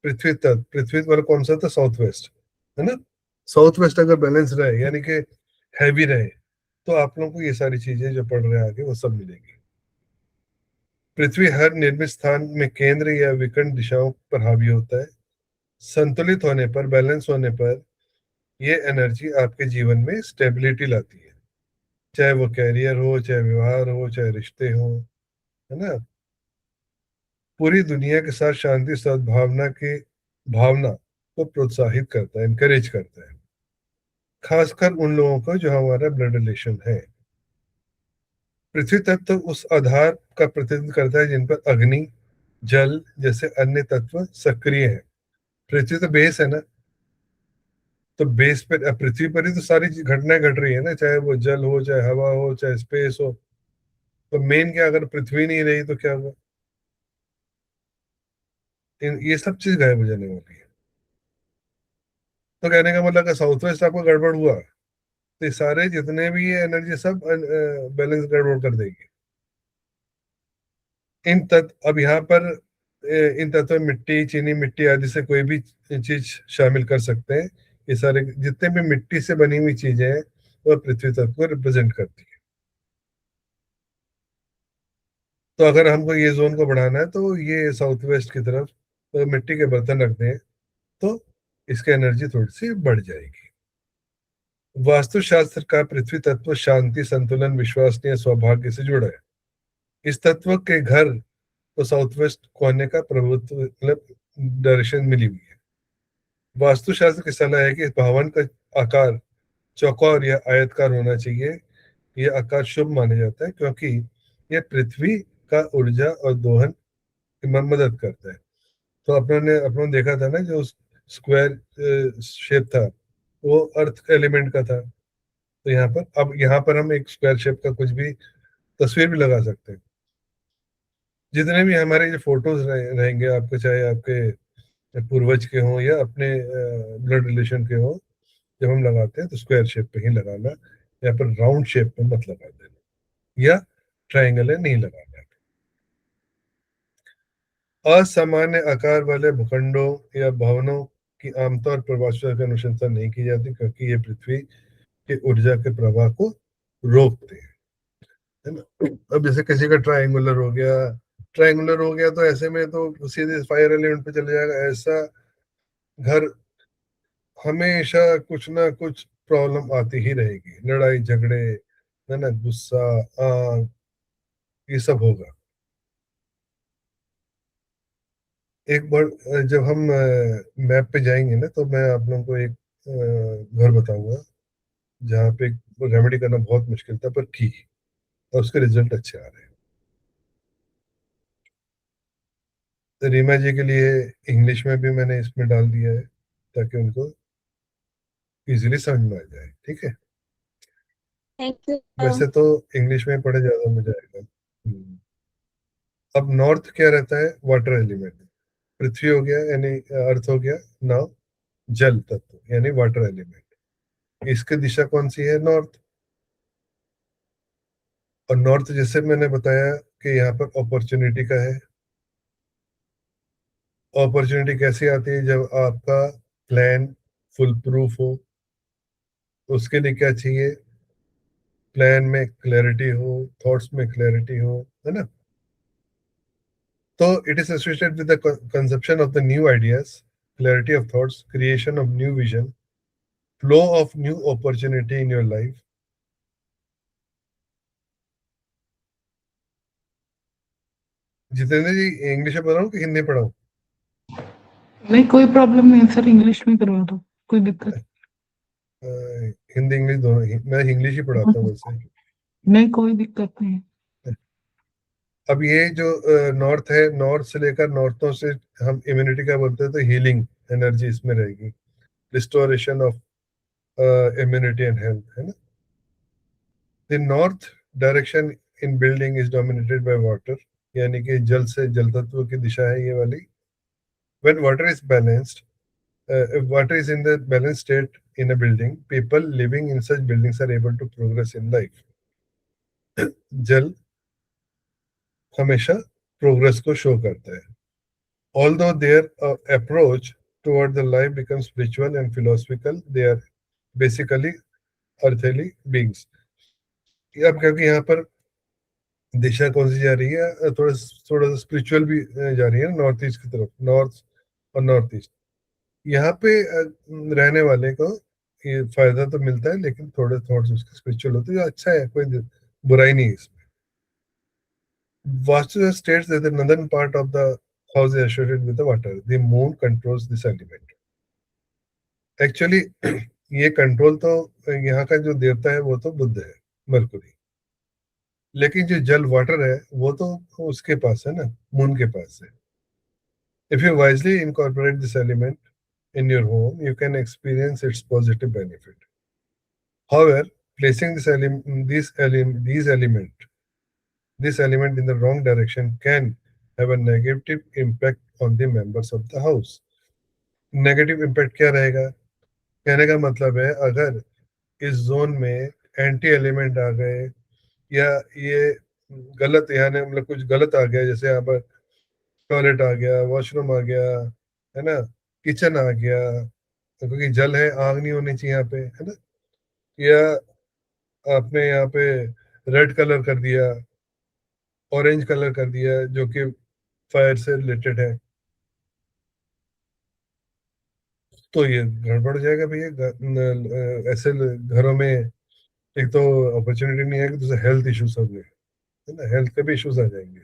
पृथ्वी तत्व, पृथ्वी वाला कौन सा था, साउथ वेस्ट, है ना, साउथ वेस्ट अगर बैलेंस रहे यानी कि हैवी रहे तो आप लोगों को ये सारी चीजें जो पढ़ रहे हैं आगे वो सब मिलेगी। पृथ्वी हर निर्मित स्थान में केंद्र या विकर्ण दिशाओं पर हावी होता है। संतुलित होने पर, बैलेंस होने पर ये एनर्जी आपके जीवन में स्टेबिलिटी लाती है, चाहे वो कैरियर हो, चाहे व्यवहार हो, चाहे रिश्ते हो, है ना। पूरी दुनिया के साथ शांति सद्भावना की भावना को प्रोत्साहित करता है, इनकरेज करता है, खासकर उन लोगों को जो हमारा ब्लड रिलेशन है। पृथ्वी तत्व उस आधार का प्रतिनिधित्व करता है जिन पर अग्नि, जल जैसे अन्य तत्व सक्रिय है। पृथ्वी तो बेस है ना, तो बेस पर, पृथ्वी पर ही तो सारी घटनाएं घट रही है ना, चाहे वो जल हो, चाहे हवा हो, चाहे स्पेस हो। तो मेन क्या, अगर पृथ्वी नहीं रही तो क्या होगा, ये सब चीज गायब हो जाने वाली है। तो कहने का मतलब कि साउथ वेस्ट आपका गड़बड़ हुआ तो ये सारे जितने भी ये एनर्जी सब बैलेंस गड़बड़ कर देगी। इन तत्व, अब यहाँ पर इन तत्व में मिट्टी, चीनी मिट्टी आदि से कोई भी चीज शामिल कर सकते हैं। ये सारे जितने भी मिट्टी से बनी हुई चीजें हैं वो पृथ्वी तत्व को रिप्रेजेंट करती है। तो अगर हमको ये जोन को बढ़ाना है तो ये साउथ वेस्ट की तरफ तो मिट्टी के बर्तन रख दें तो इसकी एनर्जी थोड़ी सी बढ़ जाएगी। वास्तुशास्त्र का पृथ्वी तत्व शांति, संतुलन, विश्वसनीय, सौभाग्य से जुड़ा है। इस तत्व के घर को साउथ वेस्ट कोने का प्रभुत्व, मतलब डायरेक्शन मिली हुई है। वास्तुशास्त्र की सलाह है कि भवन का आकार चौकोर या आयतकार होना चाहिए। यह आकार शुभ माना जाता है क्योंकि यह पृथ्वी का ऊर्जा और दोहन में मदद करता है। तो अपनों ने देखा था ना, जो स्क्वायर शेप था वो अर्थ एलिमेंट का था। तो यहाँ पर, अब यहाँ पर हम एक स्क्वायर शेप का कुछ भी तस्वीर भी लगा सकते हैं। जितने भी हमारे जो फोटोज रहेंगे आपके, चाहे आपके पूर्वज के हों या अपने ब्लड रिलेशन के हों, जब हम लगाते हैं तो स्क्वायर शेप पे ही लगाना, या फिर राउंड शेप पे मत लगा देना, या ट्रायंगल है नहीं लगाना। असामान्य आकार वाले भूखंडों या भवनों की आमतौर पर वास्तु की अनुशंसा नहीं की जाती क्योंकि ये पृथ्वी के ऊर्जा के प्रवाह को रोकते हैं, है ना। अब जैसे किसी का ट्रायंगुलर हो गया तो ऐसे में तो सीधे फायर एलिमेंट पे चले जाएगा। ऐसा घर हमेशा कुछ ना कुछ प्रॉब्लम आती ही रहेगी, लड़ाई झगड़े, है ना, गुस्सा, आग, ये सब होगा। एक बार जब हम मैप पे जाएंगे ना तो मैं आप लोगों को एक घर बताऊंगा जहाँ पे रेमेडी करना बहुत मुश्किल था पर की, और उसके रिजल्ट अच्छे आ रहे हैं। तो रीमा जी के लिए इंग्लिश में भी मैंने इसमें डाल दिया है ताकि उनको इजीली समझ में आ जाए, ठीक है।
Thank you.
वैसे तो इंग्लिश में पढ़े ज्यादा मजा आएगा। अब नॉर्थ क्या रहता है, वाटर एलिमेंट। पृथ्वी हो गया यानी अर्थ हो गया, नाउ जल तत्व यानी वाटर एलिमेंट। इसकी दिशा कौन सी है, नॉर्थ। और नॉर्थ जैसे मैंने बताया कि यहाँ पर अपॉर्चुनिटी का है। अपॉर्चुनिटी कैसी आती है, जब आपका प्लान फुल प्रूफ हो। तो उसके लिए क्या चाहिए, प्लान में क्लैरिटी हो, थॉट्स में क्लैरिटी हो, है ना। तो it is associated with the conception of the new ideas, clarity of thoughts, creation of new vision, flow of new opportunity in your life. Jitendra ji, English में पढ़ाऊँ कि हिंदी में पढ़ाऊँ?
नहीं, कोई प्रॉब्लम नहीं सर, इंग्लिश में करवा दो, कोई दिक्कत
अ, हिंदी इंग्लिश दोनों मैं इंग्लिश ही पढ़ाता हूँ वैसे।
नहीं, कोई दिक्कत नहीं।
अब ये जो नॉर्थ है, नॉर्थ से लेकर नॉर्थों से हम इम्यूनिटी का बोलते हैं, तो हीलिंग एनर्जी इसमें रहेगी, restoration of immunity and health, है ना. The north direction in building is dominated by water, यानी कि जल से, जल तत्व की दिशा है ये वाली. When water is balanced, if water is in the balanced state in a building, people living in such buildings are able to progress in life. जल हमेशा प्रोग्रेस को शो करता है. Although their approach toward the life becomes spiritual and philosophical, they are basically earthly beings. अब क्योंकि यहाँ पर दिशा कौन सी जा रही है, थोड़ा थोड़ा सा स्पिरिचुअल भी जा रही है, नॉर्थ ईस्ट की तरफ, नॉर्थ और नॉर्थ ईस्ट. यहाँ पे रहने वाले को ये फायदा तो मिलता है, लेकिन थोड़े थॉट्स उसके स्पिरिचुअल होते हैं, अच्छा है, कोई बुराई नहीं है इसमें. Vastu states that the northern part of the house is associated with the water. The moon controls this element. Actually ये कंट्रोल तो यहाँ का जो देवता है वो तो बुद्ध है, मरकुरी. लेकिन जो जल वाटर है वो तो उसके पास है ना, मून के पास है. If you wisely incorporate this element in your home, you can experience its positive benefit. However, placing this element in the wrong direction can have a negative impact on the members of the house. Negative impact क्या रहेगा? कहने का मतलब है, अगर इस zone में anti element आ गए, या ये गलत, यानी मतलब कुछ गलत आ गया, जैसे यहाँ पर टॉयलेट आ गया, वॉशरूम आ गया, है ना, किचन आ गया, तो क्योंकि जल है, आग नहीं होनी चाहिए यहाँ पे, है ना, या आपने यहाँ पे रेड कलर कर दिया, ऑरेंज कलर कर दिया, जो कि फायर से रिलेटेड है, तो ये गड़बड़ हो जाएगा भैया. ऐसे घरों में एक तो अपॉर्चुनिटी नहीं है कि दूसरे हेल्थ इश्यूज हो गए, है ना, हेल्थ के भी इश्यूज आ जाएंगे.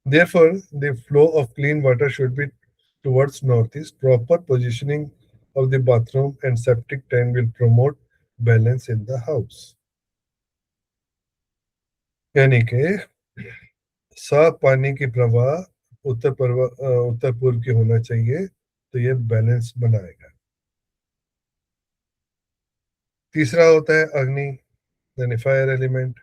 Therefore, the flow of clean water should be towards northeast. Proper positioning of the bathroom and septic tank will promote balance in the house. यानी कि साफ पानी की प्रवाह उत्तर पूर्व की होना चाहिए, तो ये बैलेंस बनाएगा. तीसरा होता है अग्नि, यानी फायर एलिमेंट.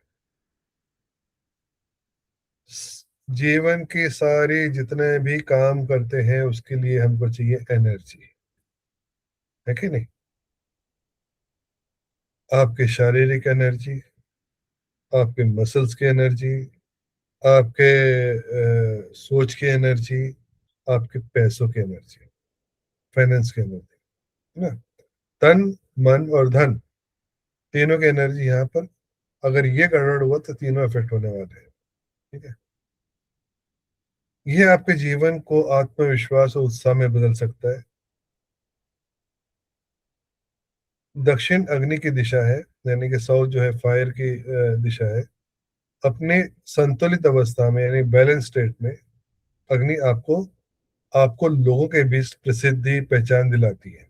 जीवन के सारे जितने भी काम करते हैं उसके लिए हमको चाहिए एनर्जी, है कि नहीं? आपके शारीरिक एनर्जी, आपके मसल्स की एनर्जी, आपके सोच की एनर्जी, आपके पैसों की एनर्जी, फाइनेंस की एनर्जी, है ना. तन, मन और धन, तीनों की एनर्जी यहाँ पर अगर ये गड़बड़ हुआ तो तीनों इफेक्ट होने वाले हैं. ठीक है. ये आपके जीवन को आत्मविश्वास और उत्साह में बदल सकता है. दक्षिण अग्नि की दिशा है, यानी कि साउथ जो है फायर की दिशा है. अपने संतुलित अवस्था में, यानी बैलेंस स्टेट में, अग्नि आपको आपको लोगों के बीच प्रसिद्धि, पहचान दिलाती है.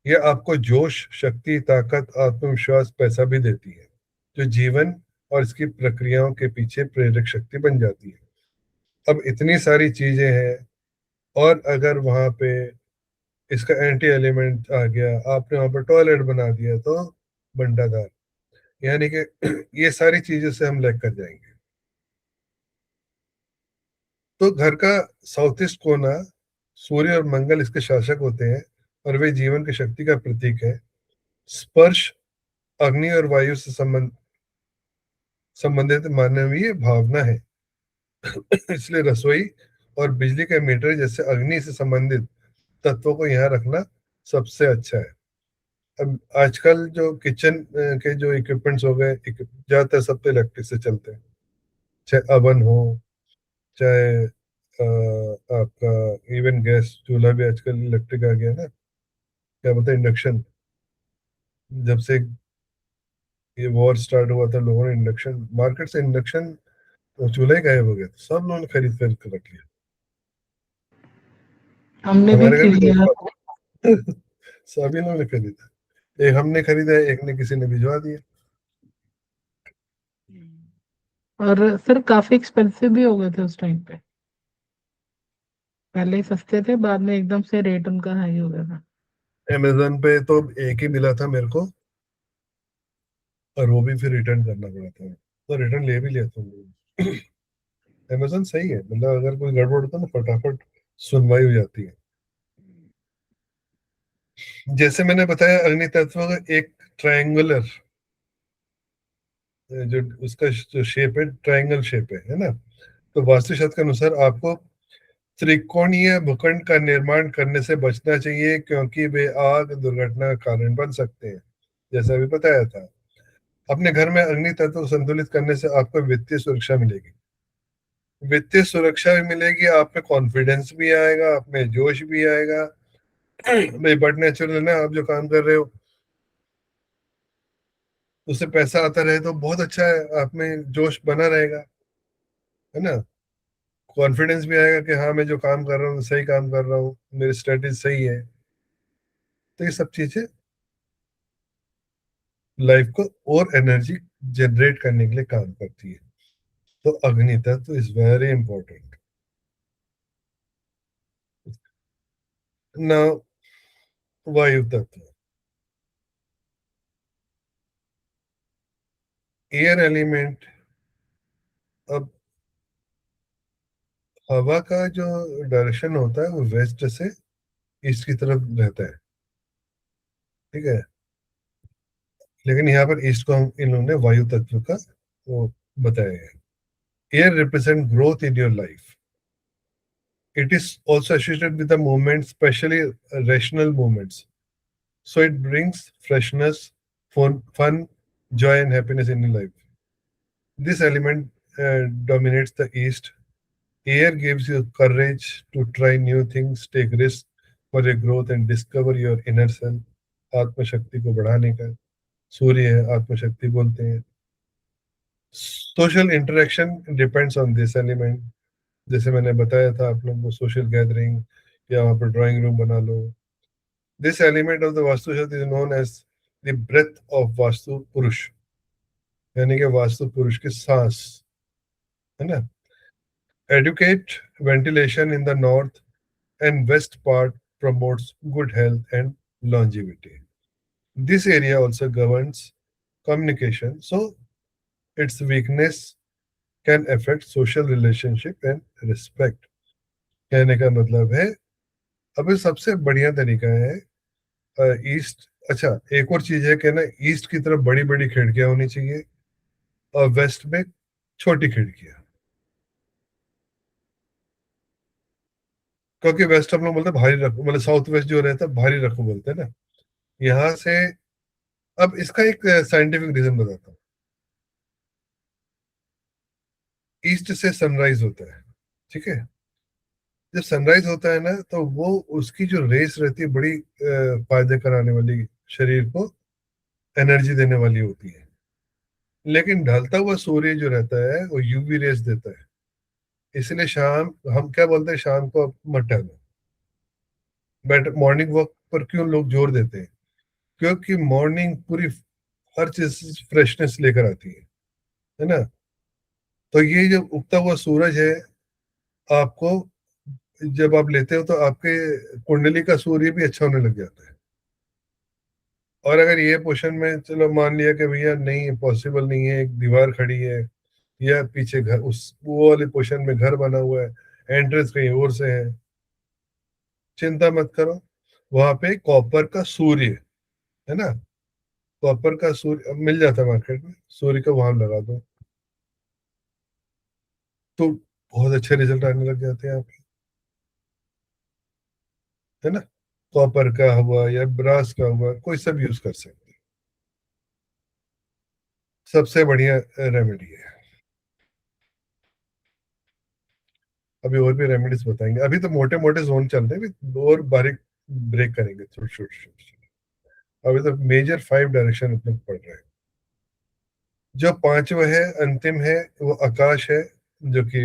यह आपको जोश, शक्ति, ताकत, आत्मविश्वास, पैसा भी देती है, जो जीवन और इसकी प्रक्रियाओं के पीछे प्रेरक शक्ति बन जाती है. अब इतनी सारी चीजें हैं, और अगर वहां पे इसका एंटी एलिमेंट आ गया, आपने वहां पर टॉयलेट बना दिया, तो बंटाधार, यानी कि ये सारी चीजों से हम लैग कर जाएंगे. तो घर का साउथ ईस्ट कोना, सूर्य और मंगल इसके शासक होते हैं, और वे जीवन की शक्ति का प्रतीक है. स्पर्श अग्नि और वायु से संबंधित मानवीय भावना है. इसलिए रसोई और बिजली के मीटर जैसे अग्नि से संबंधित तत्वों को यहाँ रखना सबसे अच्छा है. अब आजकल जो किचन के जो इक्विपमेंट्स हो गए, ज्यादातर सब तो इलेक्ट्रिक से चलते हैं, चाहे अवन हो, चाहे आपका इवन गैस चूल्हा भी आजकल इलेक्ट्रिक आ गया ना, क्या बोलते हैं, इंडक्शन. जब से ये वॉर स्टार्ट हुआ था, लोगों ने इंडक्शन, मार्केट से इंडक्शन चूल्हा ही गायब हो गया, तो सब लोगों ने खरीद कर रख लिया.
हमने भी
हमारे घर भी
खरीदा.
सभी लोगों ने खरीदा. एक हमने खरीदा, एक ने किसी ने भिजवा दिया.
और सर काफी एक्सपेंसिव भी हो गए थे उस टाइम पे। पहले ही सस्ते थे, बाद में एकदम से रेट उनका हाई हो गया था।
अमेजोन पे तो एक ही मिला था मेरे को, और वो भी फिर रिटर्न करना पड़ा था, तो रिटर्न ले भी लिया था मैंने। अमेजोन सही है, मतलब अगर कोई गड़बड़ होता है ना, फटाफट सुनवाई हो जाती है। जैसे मैंने बताया, अग्नि तत्व का एक ट्रायंगुलर, जो उसका जो शेप है, ट्रायंगल शेप है ना। तो वास्तुशास्त्र के अनुसार आपको त्रिकोणीय भूखंड का निर्माण करने से बचना चाहिए, क्योंकि वे आग दुर्घटना का कारण बन सकते हैं, जैसा अभी बताया था। अपने घर में अग्नि तत्व को संतुलित करने से आपको वित्तीय सुरक्षा मिलेगी। वित्तीय सुरक्षा भी मिलेगी, आप में कॉन्फिडेंस भी आएगा, आप में जोश भी आएगा। भाई बट नेचुरल है ना, आप जो काम कर रहे हो उससे पैसा आता रहे तो बहुत अच्छा है, आप में जोश बना रहेगा, है ना। कॉन्फिडेंस भी आएगा कि हाँ, मैं जो काम कर रहा हूँ सही काम कर रहा हूँ, मेरी स्ट्रेटेजी सही है। तो ये सब चीजें लाइफ को और एनर्जी जनरेट करने के लिए काम करती है। तो अग्नि तत्व इज वेरी इंपॉर्टेंट। नाउ वायु तत्व, एयर एलिमेंट। अब हवा का जो डायरेक्शन होता है वो वेस्ट से ईस्ट की तरफ रहता है, ठीक है। लेकिन यहाँ पर ईस्ट को हम इन्होंने वायु तत्व का वो बताया है। Air represent growth in your life. It is also associated with the movement, especially rational movements. So it brings freshness, fun, joy, and happiness in your life. This element dominates the East. Air gives you courage to try new things, take risks for your growth, and discover your inner self. आत्मशक्ति को बढ़ाने का सूर्य है, आत्मशक्ति बोलते हैं। Social interaction depends on this element. जैसे मैंने बताया था आप लोगों को, सोशल गैदरिंग या वहाँ पर ड्राइंग रूम बना लो। This element of the Vastu Shastra is known as the breath of Vastu Purush, यानी कि वास्तु पुरुष की सांस, है ना। Adequate ventilation in the north and west part promotes good health and longevity. This area also governs communication, so its weakness can affect social relationship and respect. कहने का मतलब है, अब सबसे बढ़िया तरीका है ईस्ट। अच्छा, एक और चीज है कि ना, ईस्ट की तरफ बड़ी बड़ी खिड़कियां होनी चाहिए और वेस्ट में छोटी खिड़कियां। क्योंकि वेस्ट हम लोग बोलते हैं भारी रखो, मतलब साउथ वेस्ट जो रहता है भारी रखो बोलते हैं ना, यहाँ से। अब इसका एक साइंटिफिक रीजन बताता हूँ। ईस्ट से सनराइज होता है, ठीक है। जब सनराइज होता है ना, तो वो उसकी जो रेस रहती है बड़ी फायदे कराने वाली, शरीर को एनर्जी देने वाली होती है। लेकिन ढलता हुआ सूर्य जो रहता है वो यूवी रेस देता है, इसलिए शाम, हम क्या बोलते हैं, शाम को मत टहलो। बट मॉर्निंग वॉक पर क्यों लोग जोर देते हैं? क्योंकि मॉर्निंग पूरी हर चीज फ्रेशनेस लेकर आती है ना। तो ये जो उगता हुआ सूरज है, आपको जब आप लेते हो तो आपके कुंडली का सूर्य भी अच्छा होने लग जाता है। और अगर ये पोर्शन में चलो मान लिया कि भैया नहीं, पॉसिबल नहीं है, एक दीवार खड़ी है या पीछे घर, उस वो वाले पोर्शन में घर बना हुआ है, एंट्रेंस कहीं और से है, चिंता मत करो। वहां पे कॉपर का सूर्य, है ना, कॉपर का सूर्य अब मिल जाता है मार्केट में, सूर्य का वहां लगा दो तो बहुत अच्छे रिजल्ट आने लग जाते हैं आपके, है ना। कॉपर का हुआ या ब्रास का हुआ, कोई सब यूज कर सकते हैं, सबसे बढ़िया रेमेडी है। अभी और भी रेमेडीज बताएंगे, अभी तो मोटे मोटे जोन चल रहे हैं, अभी और बारीक ब्रेक करेंगे छोटे छोटे। अभी तो मेजर 5 डायरेक्शन अपने पढ़ रहे हैं। जो पांचवा है, अंतिम है, वो आकाश है, जो कि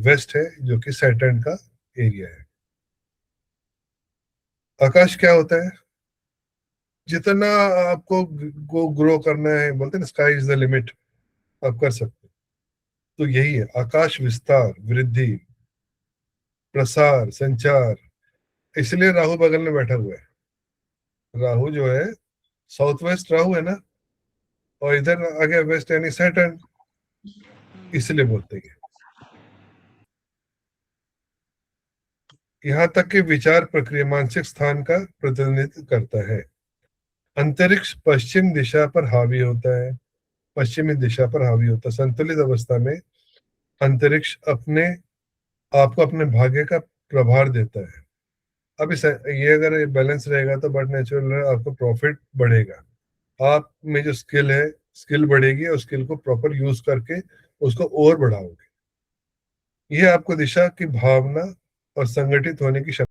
वेस्ट है, जो कि सैटर्न का एरिया है। आकाश क्या होता है? जितना आपको ग्रो करना है, बोलते हैं ना, स्काई इज द लिमिट, आप कर सकते हैं। तो यही है, आकाश विस्तार, वृद्धि, प्रसार, संचार। इसलिए राहु बगल में बैठा हुआ है। राहु जो है, साउथ वेस्ट राहु है ना, और इधर आ गया वेस्ट यानी सैटर्न, इसलिए बोलते हैं। यहाँ तक कि विचार प्रक्रिया मानसिक स्थान का प्रतिनिधित्व करता है। अंतरिक्ष पश्चिम दिशा पर हावी होता है, पश्चिमी दिशा पर हावी होता है। संतुलित अवस्था में अंतरिक्ष अपने आपको अपने भाग्य का प्रभार देता है। अब इस ये अगर ये बैलेंस रहेगा तो बट नेचुरल आपको प्रॉफिट बढ़ेगा। आप में जो स्किल है, स्किल बढ़ेगी और स्किल को प्रॉपर यूज करके उसको और बढ़ाओगे। ये आपको दिशा की भावना और संगठित होने की क्षमता